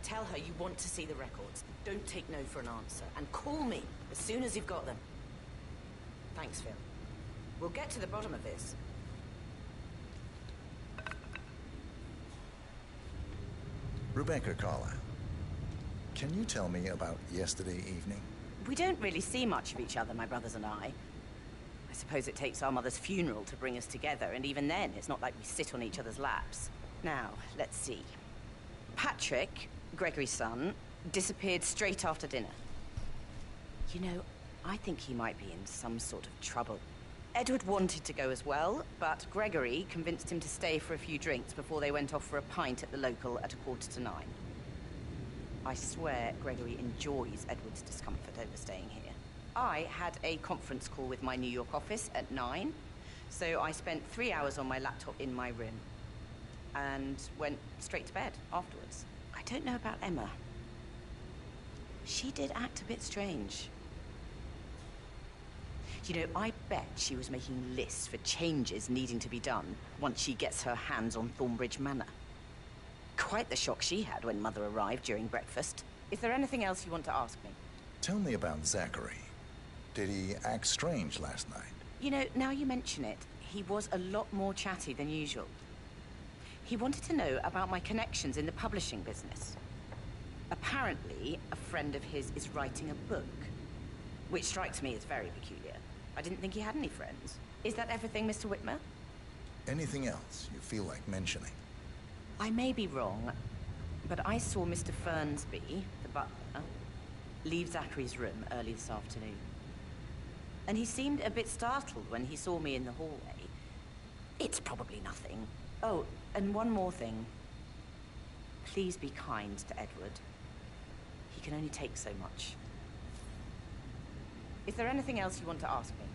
Tell her you want to see the records. Don't take no for an answer. And call me as soon as you've got them. Thanks, Phil. We'll get to the bottom of this. Rebecca Carlyle, can you tell me about yesterday evening? We don't really see much of each other, my brothers and I. I suppose it takes our mother's funeral to bring us together, and even then, it's not like we sit on each other's laps. Now, let's see. Patrick, Gregory's son, disappeared straight after dinner. You know, I think he might be in some sort of trouble. Edward wanted to go as well, but Gregory convinced him to stay for a few drinks before they went off for a pint at the local at 9:15. I swear Gregory enjoys Edward's discomfort over staying here. I had a conference call with my New York office at 9, so I spent 3 hours on my laptop in my room and went straight to bed afterwards. I don't know about Emma. She did act a bit strange. You know, I bet she was making lists for changes needing to be done once she gets her hands on Thornbridge Manor. Quite the shock she had when Mother arrived during breakfast. Is there anything else you want to ask me? Tell me about Zachary. Did he act strange last night? You know, now you mention it, he was a lot more chatty than usual. He wanted to know about my connections in the publishing business. Apparently, a friend of his is writing a book, which strikes me as very peculiar. I didn't think he had any friends. Is that everything, Mr. Whitmer? Anything else you feel like mentioning? I may be wrong, but I saw Mr. Fernsby, the butler, leave Zachary's room early this afternoon. And he seemed a bit startled when he saw me in the hallway. It's probably nothing. Oh, and one more thing. Please be kind to Edward. He can only take so much. Is there anything else you want to ask me?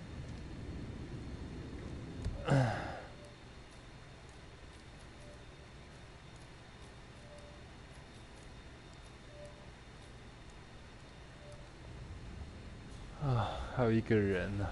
还有一个人呢。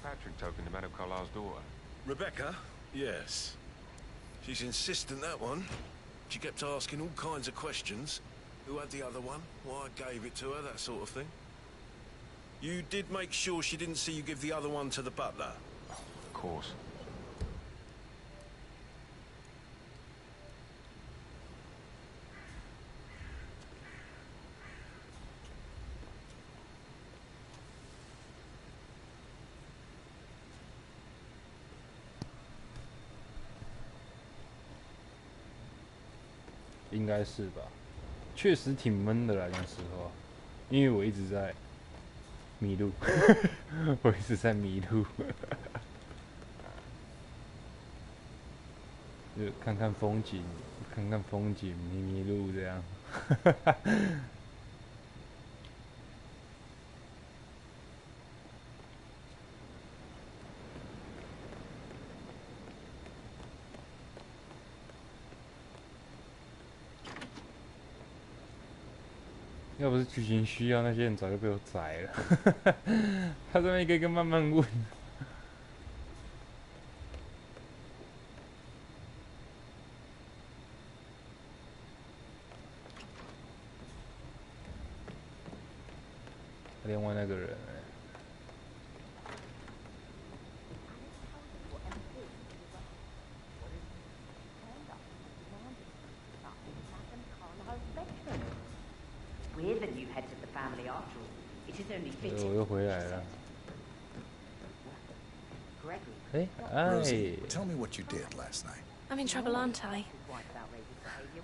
Patrick token to Madame Carlyle's daughter. Rebecca? Yes. She's insistent, that one. She kept asking all kinds of questions. Who had the other one? Why I gave it to her, that sort of thing. You did make sure she didn't see you give the other one to the butler? Of course. 应该是吧？确实挺闷的啦，讲实话，因为我一直在迷路，我一直在迷路，就看看风景，迷路这样。要不是剧情需要，那些人早就被我宰了。他这边一个一个慢慢问。另外那个人、Weird that you headed the family after all. It is only 我又回来了。 Gregory. Rosie, tell me what you did last night. I'm in trouble, aren't I?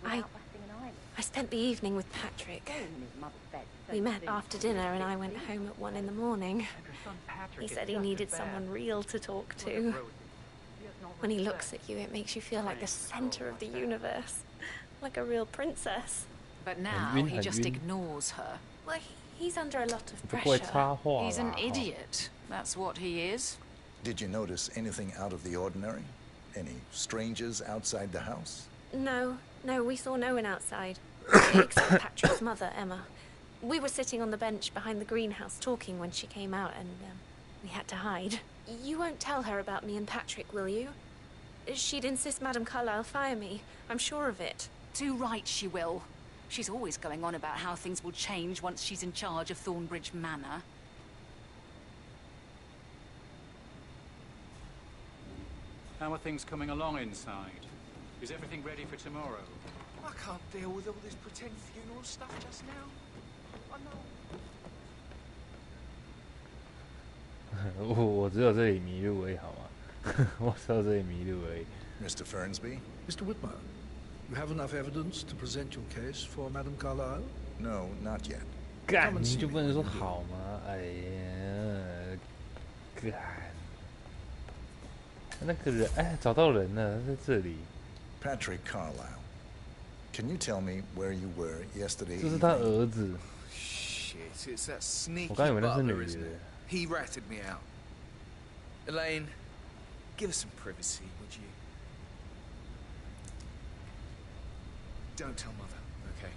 I spent the evening with Patrick. We met after dinner and I went home at 1 in the morning. He said he needed someone real to talk to. When he looks at you, it makes you feel like the center of the universe. Like a real princess. But now he just ignores her. Well, he's under a lot of pressure. He's an idiot. That's what he is. Did you notice anything out of the ordinary? Any strangers outside the house? No, we saw no one outside. Except Patrick's mother, Emma. We were sitting on the bench behind the greenhouse talking when she came out and we had to hide. You won't tell her about me and Patrick, will you? She'd insist Madame Carlyle fire me. I'm sure of it. Too right she will. She's always going on about how things will change once she's in charge of Thornbridge Manor. How are things coming along inside? Is everything ready for tomorrow? I can't deal with all this pretend funeral stuff just now. I know. 我只有这里迷路而已，好吗？我只有这里迷路而已。Mr. Fernsby? Mr. Whitmer, you have enough evidence to present your case for Madame Carlyle? No, not yet. 干，你就不能说好吗？哎呀，干。那个人，哎，找到人了，他在这里。Patrick Carlyle. Can you tell me where you were yesterday? 这是他儿子。Shit, it's that sneaky 我刚以为那是女 butler, isn't 的。 it? He ratted me out. Elaine, give us some privacy, would you? Don't tell Mother, okay?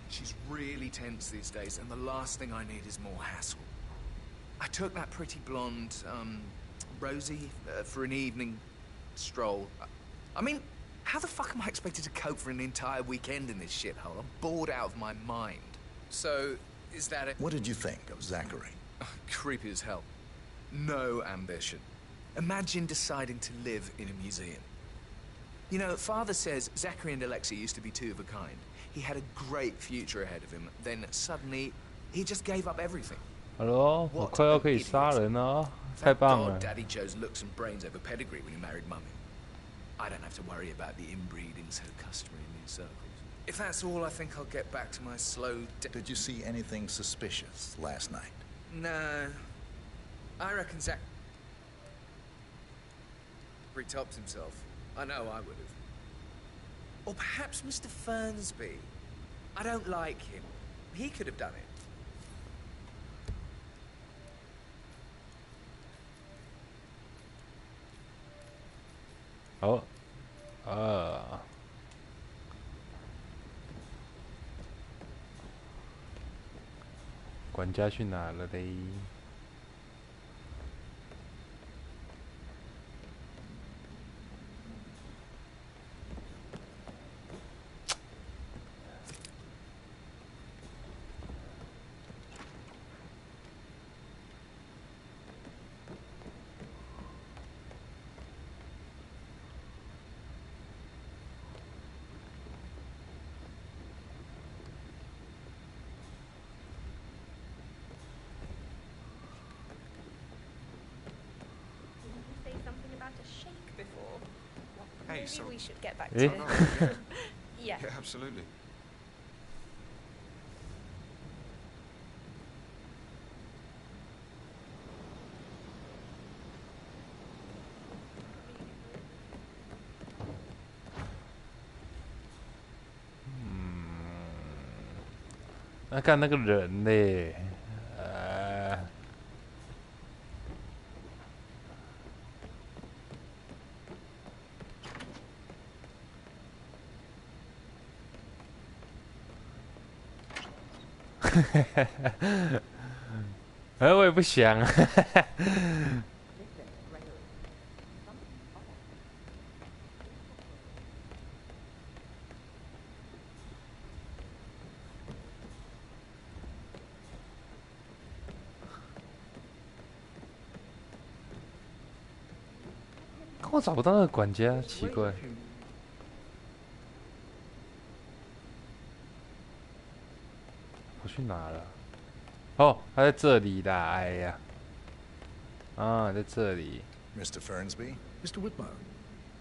She's really tense these days, and the last thing I need is more hassle. I took that pretty blonde, Rosie, for an evening stroll. I mean, how the fuck am I expected to cope for an entire weekend in this shithole? I'm bored out of my mind. So, is that it? What did you think of Zachary? Creepy as hell. No ambition. Imagine deciding to live in a museum. You know, Father says Zachary and Alexei used to be two of a kind. He had a great future ahead of him. Then suddenly, he just gave up everything. Hello， 我快要可以杀人了，太棒了。 Daddy chose looks and brains over pedigree when he married Mummy. I don't have to worry about the inbreeding so customary in these circles. If that's all, I think I'll get back to my slow... Did you see anything suspicious last night? No. I reckon Zach... tops himself. I know I would have. Or perhaps Mr. Fernsby. I don't like him. He could have done it. Oh. 管家去哪了嘞？Say something about a shake before. Hey, Maybe so... we should get back Eh? to... Yeah. Yeah, absolutely.那看那个人嘞，我也不想啊。我找不到那个管家，奇怪。我去哪了？哦，他在这里啦！哎呀，啊，在这里。Mr. Fernsby? Mr. Whitmer,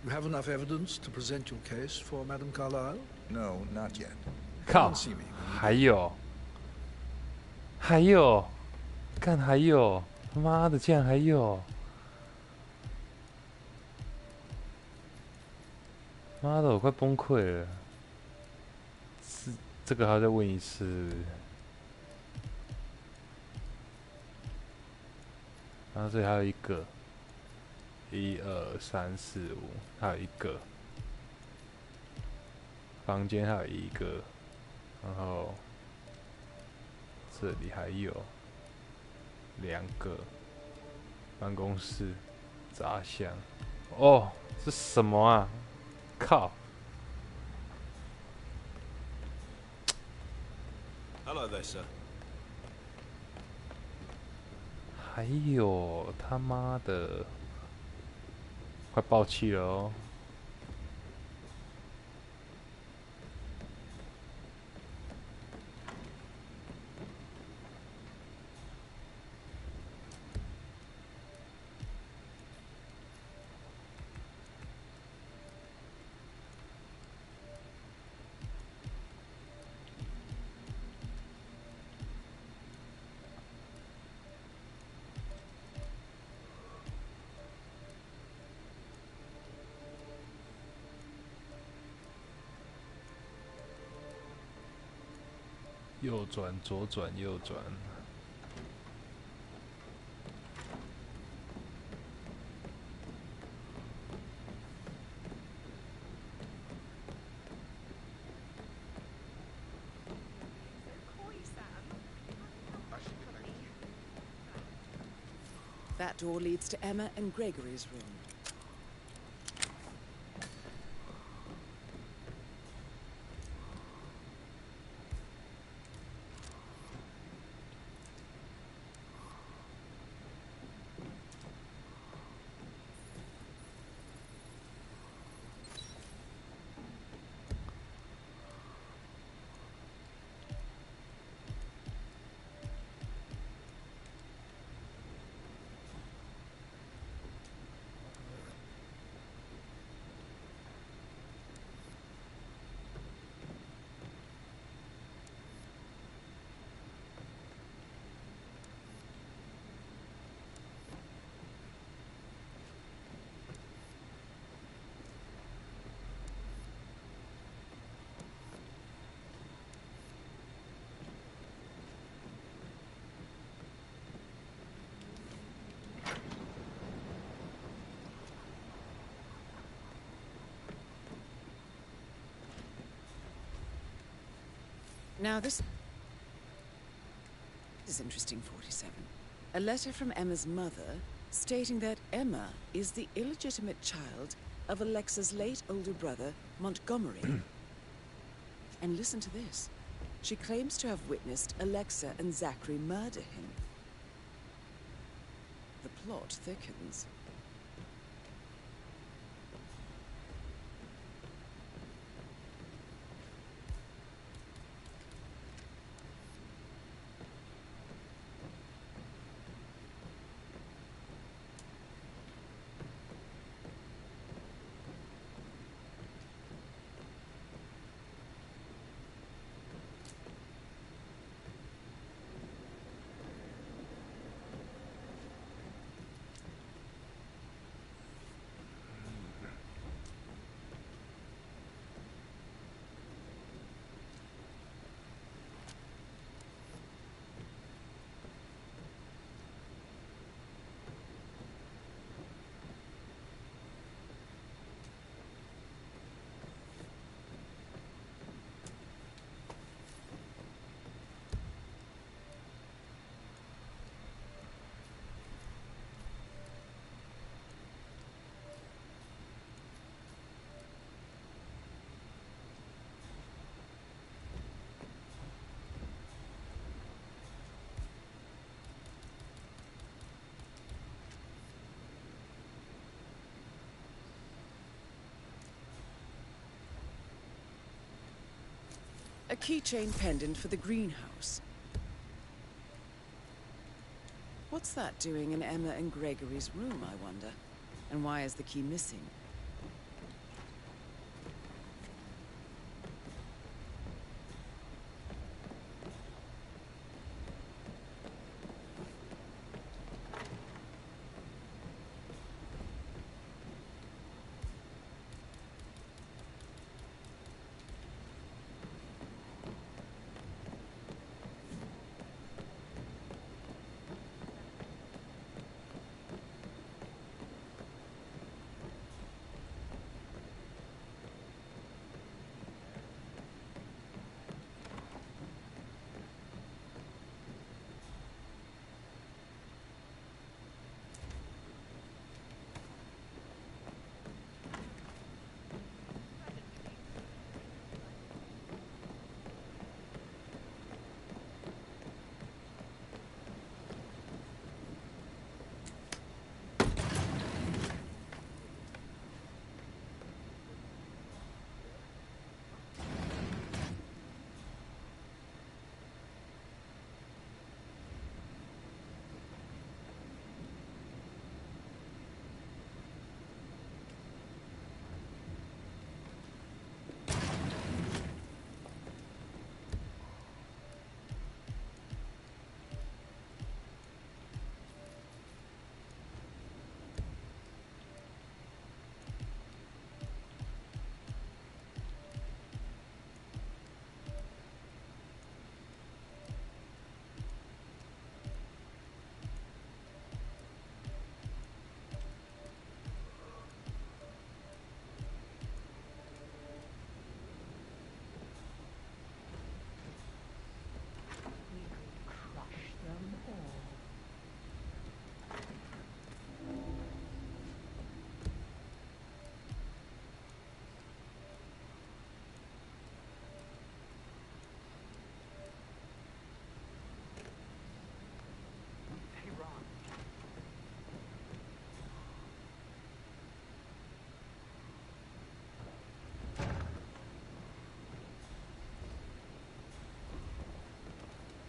you have enough evidence to present your case for Madame Carlyle? No, not yet. 靠，还有，干还有，他妈的，竟然还有！妈的，我快崩溃了！是这个还要再问一次？然后这里还有一个，1、2、3、4、5，还有一个。房间还有一个，然后这里还有2个。办公室、杂项。哦，这什么啊？靠！ Hello there, sir. 还有他妈的，快爆气了哦！右转，左转，右转。That door leads to Emma and Gregory's room. Now this is interesting, 47. A letter from Emma's mother stating that Emma is the illegitimate child of Alexa's late older brother, Montgomery. And listen to this. She claims to have witnessed Alexa and Zachary murder him. The plot thickens. A keychain pendant for the greenhouse. What's that doing in Emma and Gregory's room, I wonder? And why is the key missing?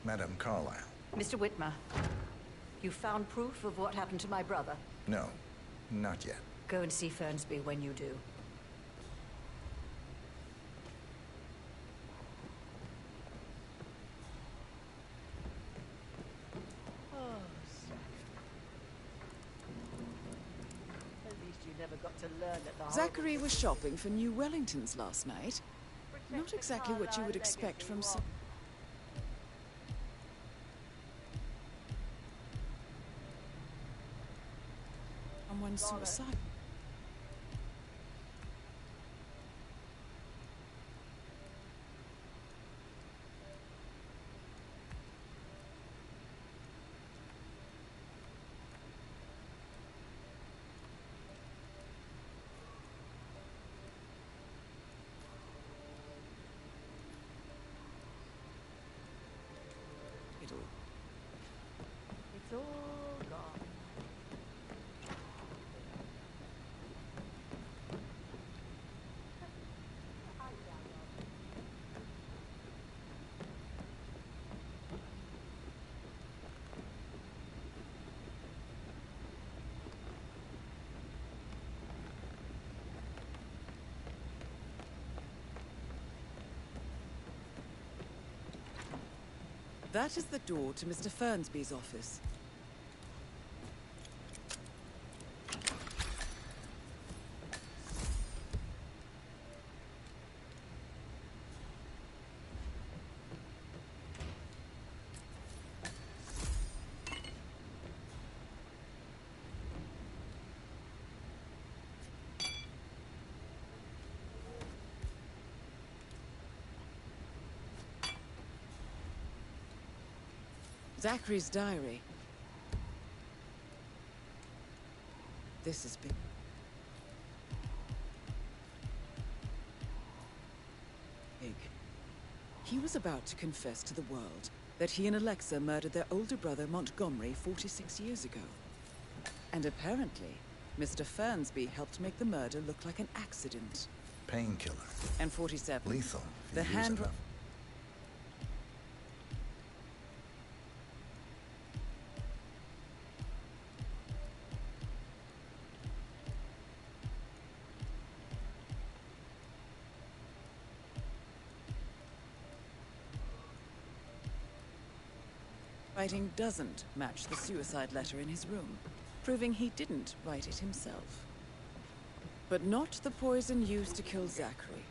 Madame Carlyle. Mr. Whitmer, you found proof of what happened to my brother? No, not yet. Go and see Fernsby when you do. Zachary was shopping for new Wellingtons last night. Not exactly what you would expect from someone's suicide. It's all gone. That is the door to Mr. Fernsby's office. Zachary's diary. This has been... big. He was about to confess to the world that he and Alexa murdered their older brother Montgomery 46 years ago. And apparently, Mr. Fernsby helped make the murder look like an accident. Painkiller. And 47. Lethal. The hand... writing doesn't match the suicide letter in his room, proving he didn't write it himself. But not the poison used to kill Zachary.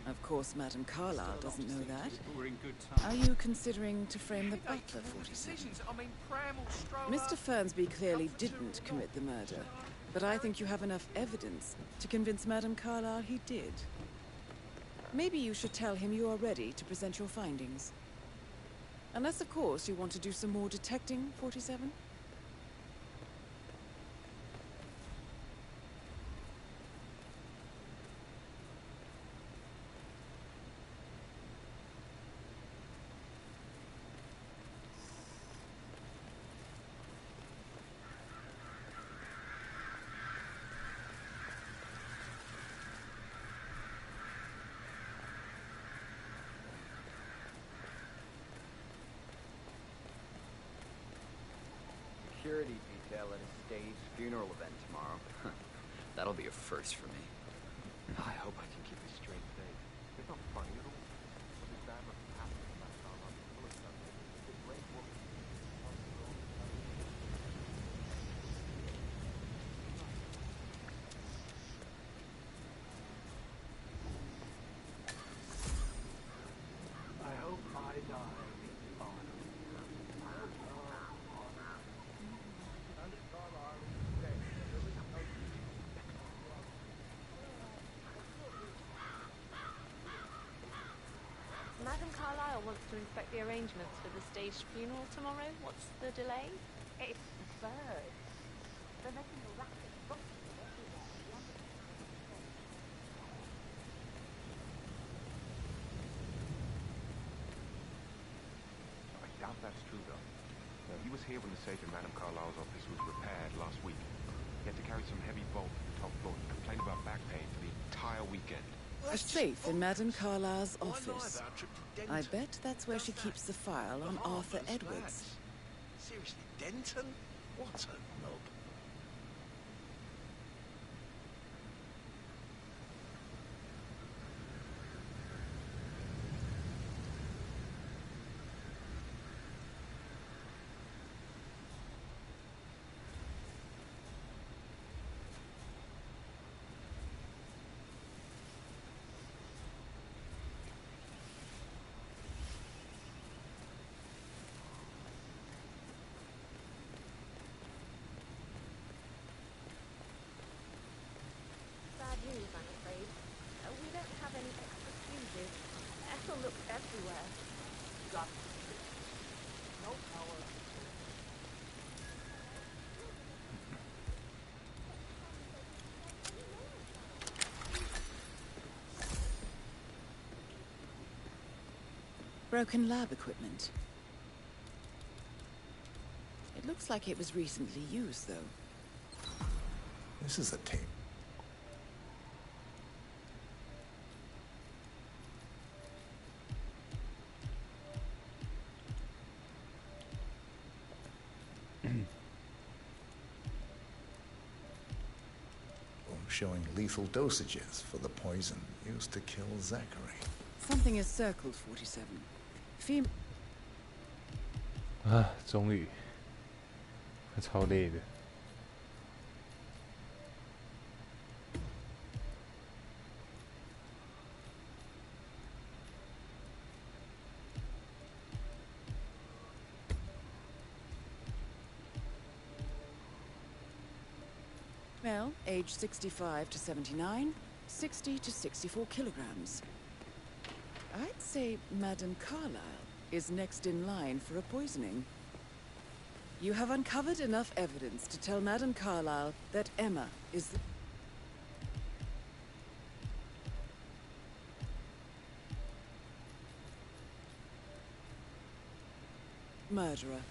Of course, Madame Carlyle doesn't know that. Are you considering to frame the butler, 47? Mr. Fernsby clearly didn't commit the murder, but I think you have enough evidence to convince Madame Carlyle he did. Maybe you should tell him you are ready to present your findings. Unless, of course, you want to do some more detecting, 47? Security detail at a staged funeral event tomorrow. That'll be a first for me. I hope I can keep a straight face. It's not funny at all. What is bad must have happened to that car after the bullet stuff. It's a great woman. I hope I die. Madame Carlyle wants to inspect the arrangements for the staged funeral tomorrow. What's the delay? It's absurd. They're making a racket. I doubt that's true, though. He was here when the safe in Madame Carlyle's office was repaired last week. He had to carry some heavy bolt to the top floor and complained about back pain for the entire weekend. A safe in Madame Carlyle's office. I bet that's where she keeps the file on Arthur Edwards. Seriously, Denton? What a knob. Bad news, I'm afraid. We don't have any extra fuses. Ethel looks everywhere. Got no power. Broken lab equipment. It looks like it was recently used, though. This is a tape. Showing lethal dosages for the poison used to kill Zachary. Something is circled, 47. Ah, 终于，超累的。Male, age 65 to 79, 60 to 64 kilograms. I'd say Madame Carlyle is next in line for a poisoning. You have uncovered enough evidence to tell Madame Carlyle that Emma is the murderer.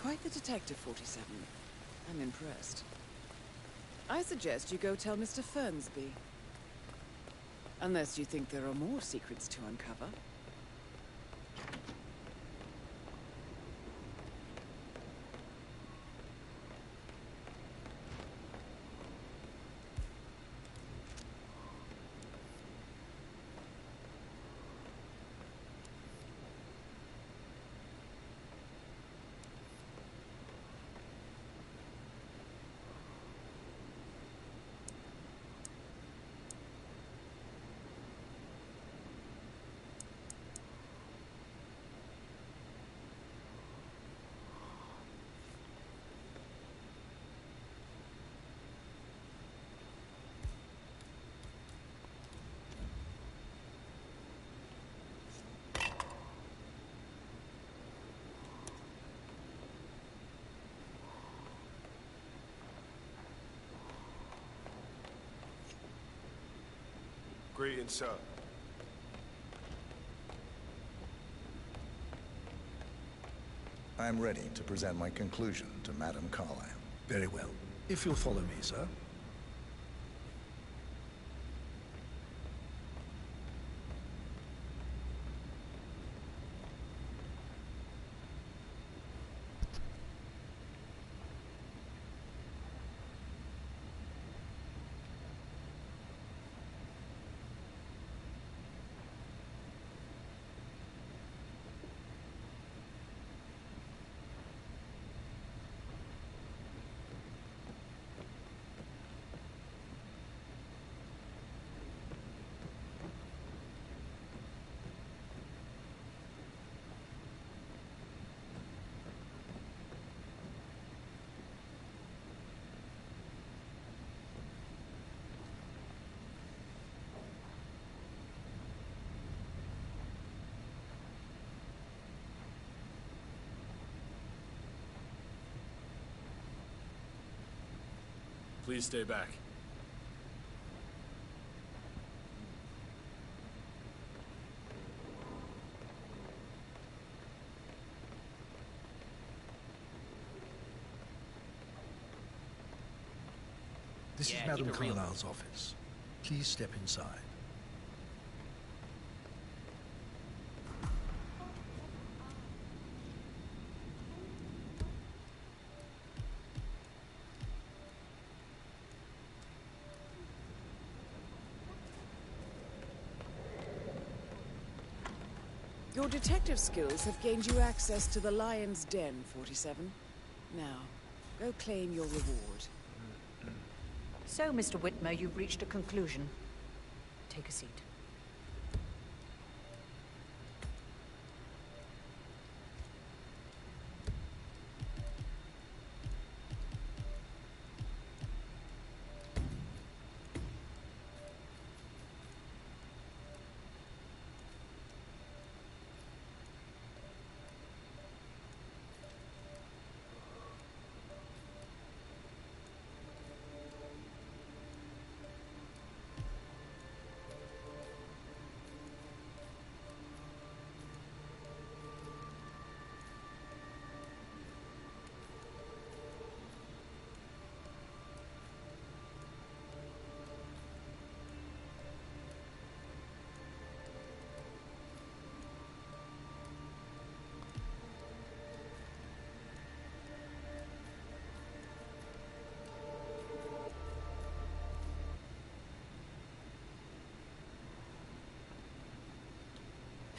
Quite the detective, 47. I'm impressed. I suggest you go tell Mr. Fernsby. Unless you think there are more secrets to uncover. Greetings, sir. I'm ready to present my conclusion to Madame Carlyle. Very well. If you'll follow me, sir. Please stay back. This is Madame Carlyle's office. Please step inside. Your detective skills have gained you access to the Lion's Den, 47. Now, go claim your reward. So, Mr. Whitmer, you've reached a conclusion. Take a seat.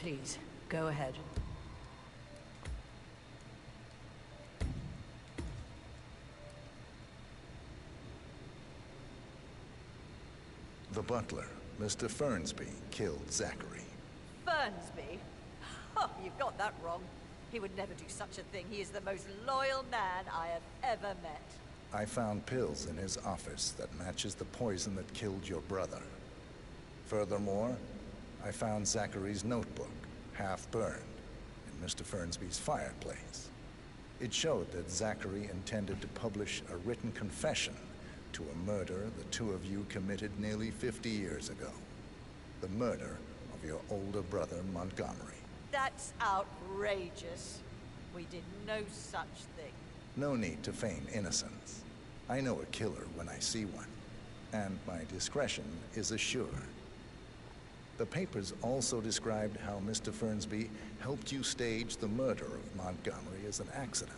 Please, go ahead. The butler, Mr. Fernsby, killed Zachary. Fernsby? Oh, you've got that wrong. He would never do such a thing. He is the most loyal man I have ever met. I found pills in his office that matches the poison that killed your brother. Furthermore, I found Zachary's notebook, half burned, in Mr. Fernsby's fireplace. It showed that Zachary intended to publish a written confession to a murder the two of you committed nearly 50 years ago. The murder of your older brother, Montgomery. That's outrageous. We did no such thing. No need to feign innocence. I know a killer when I see one, and my discretion is assured. The papers also described how Mr. Fernsby helped you stage the murder of Montgomery as an accident.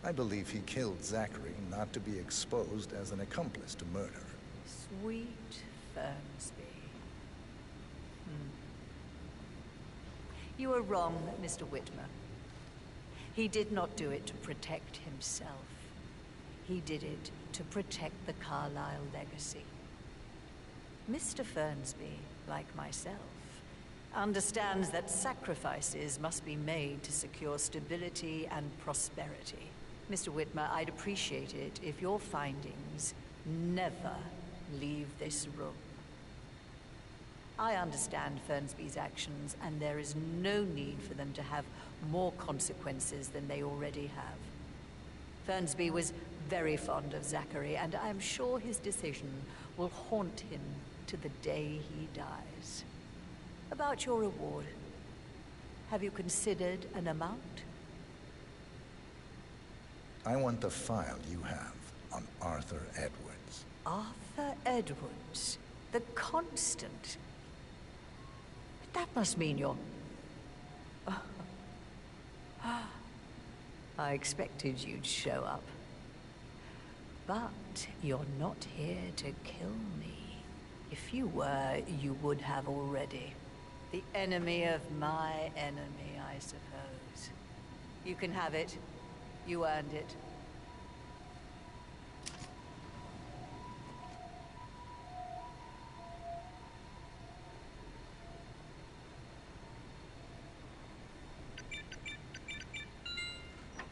I believe he killed Zachary not to be exposed as an accomplice to murder. Sweet Fernsby. You are wrong, Mr. Whitmer. He did not do it to protect himself. He did it to protect the Carlyle legacy. Mr. Fernsby, like myself, understands that sacrifices must be made to secure stability and prosperity. Mr. Whitmer, I'd appreciate it if your findings never leave this room. I understand Fernsby's actions, and there is no need for them to have more consequences than they already have. Fernsby was very fond of Zachary, and I'm sure his decision will haunt him to the day he dies. About your reward. Have you considered an amount? I want the file you have on Arthur Edwards. Arthur Edwards, the Constant. That must mean you're... I expected you'd show up. But you're not here to kill me. If you were, you would have already. The enemy of my enemy, I suppose. You can have it. You earned it.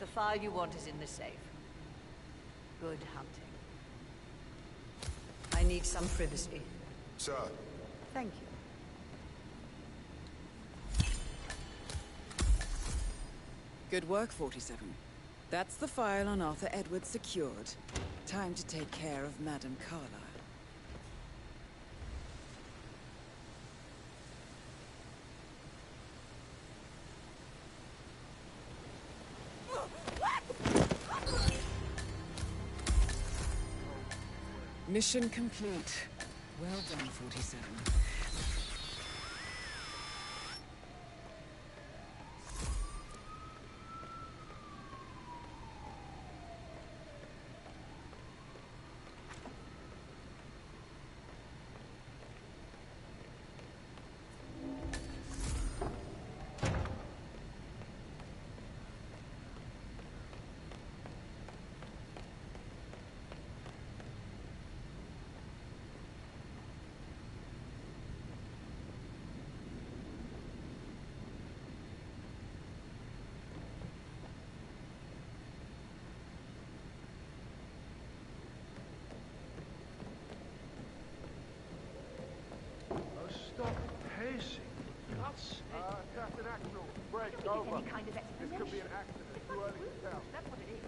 The file you want is in the safe. Good hunting. I need some privacy. Sir. Thank you. Good work, 47. That's the file on Arthur Edwards secured. Time to take care of Madame Carlyle. Mission complete. Well done, 47. Stop pacing. That's an accident. Break, over. Any kind of explanation. This could be an accident. Too early to tell. That's what it is.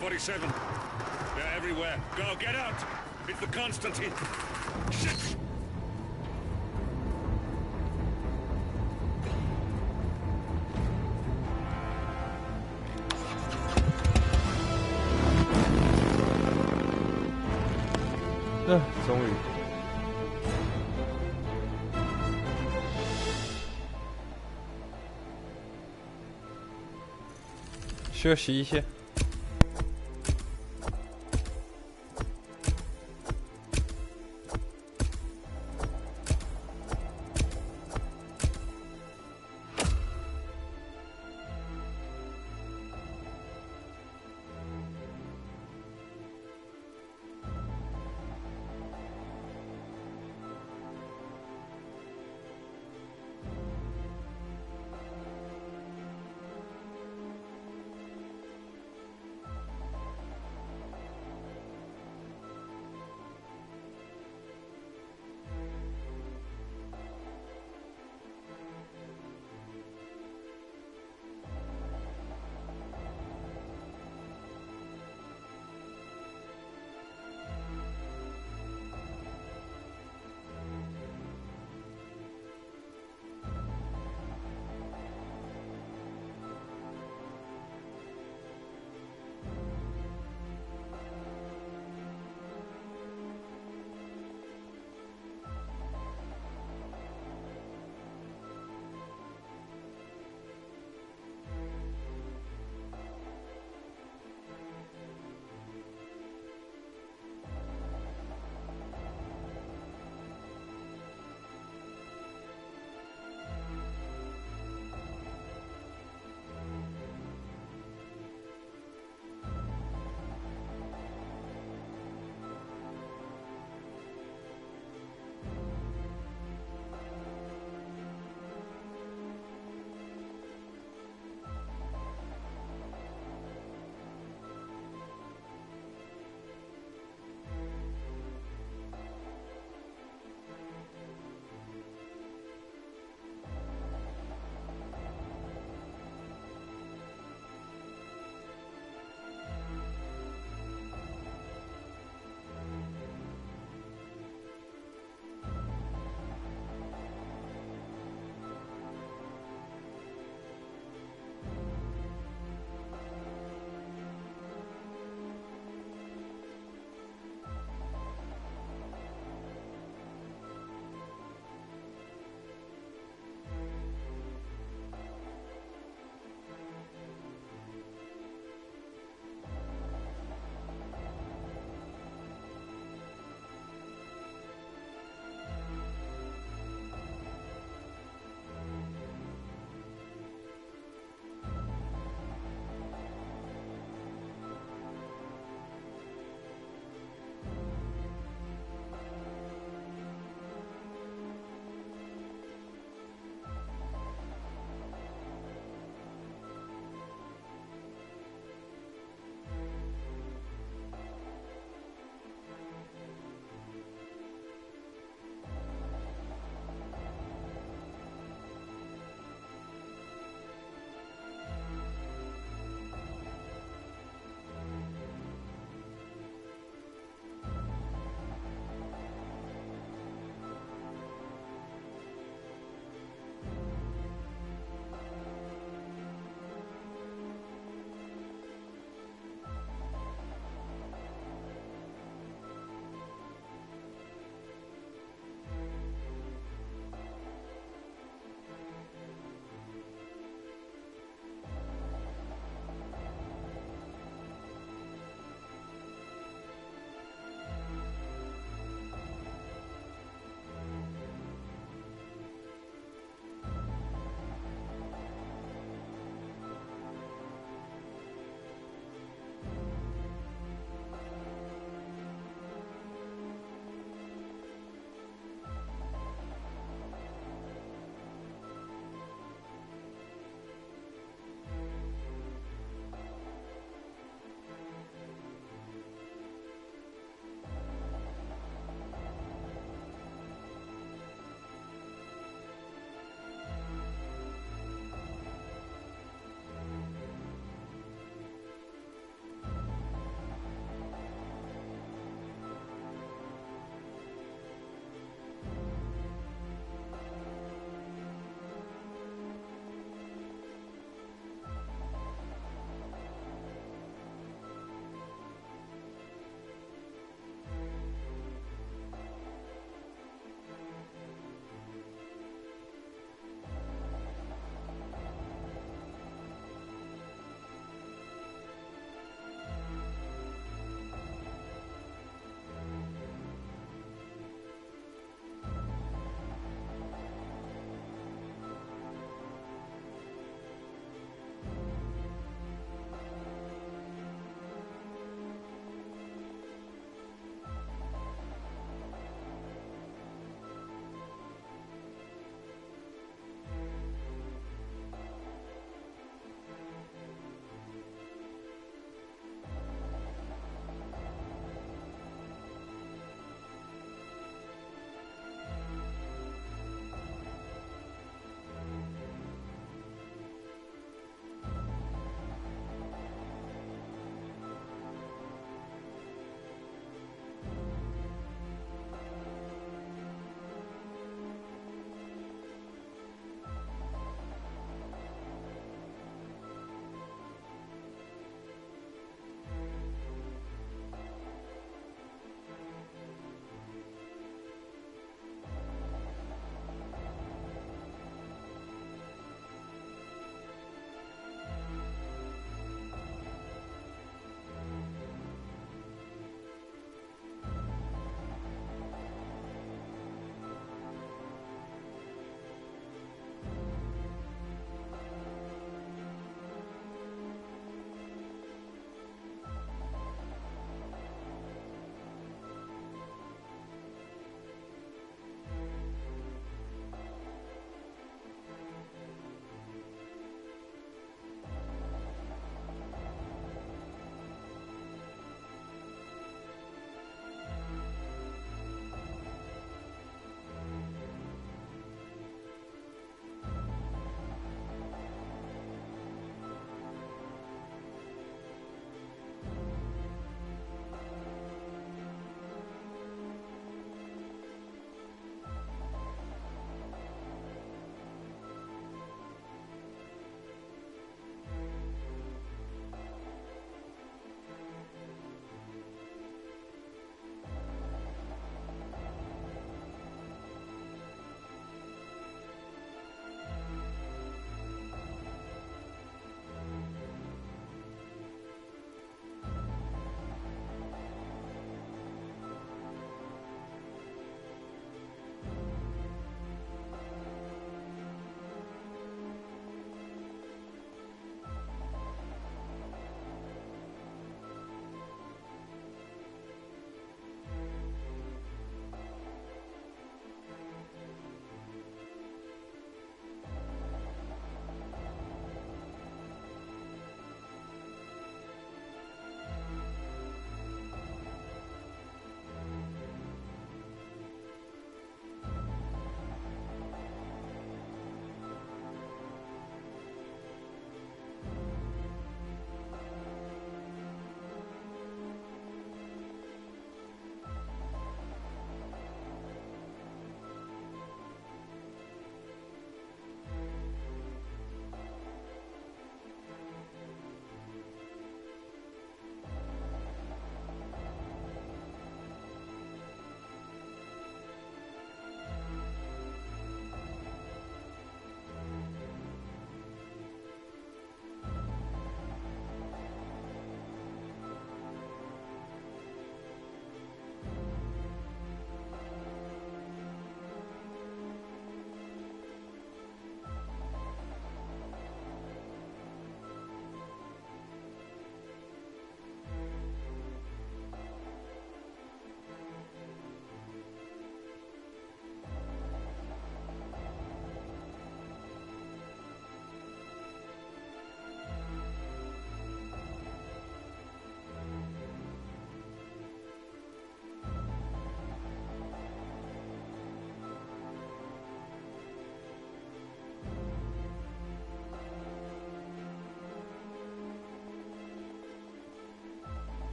.47. They're everywhere. Go, get out! It's the Constantine. Shit!终于。休息一下。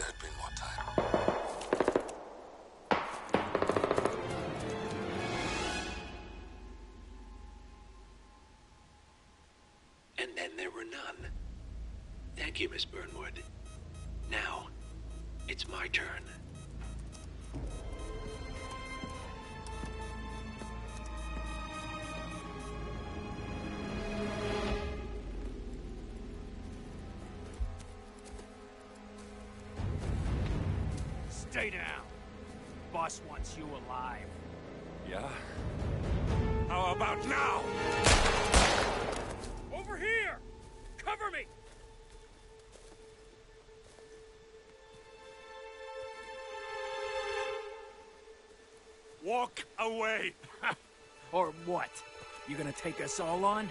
There had been more time. And then there were none. Thank you, Miss Burnwood. Now, it's my turn. Stay down. Boss wants you alive. Yeah? How about now? Over here! Cover me! Walk away! Or what? You gonna take us all on?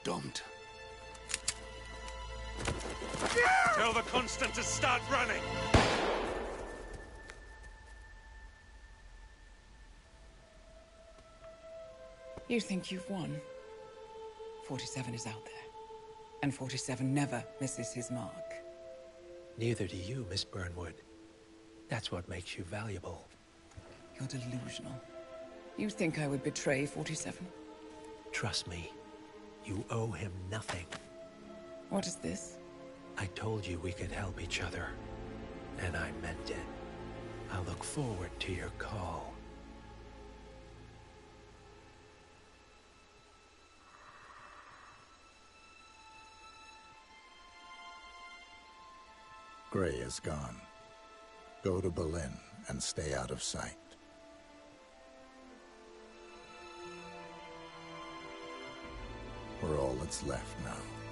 Don't. Tell the Constant to start running! You think you've won? 47 is out there. And 47 never misses his mark. Neither do you, Miss Burnwood. That's what makes you valuable. You're delusional. You think I would betray 47? Trust me, you owe him nothing. What is this? I told you we could help each other, and I meant it. I look forward to your call. Gray is gone. Go to Berlin and stay out of sight. We're all that's left now.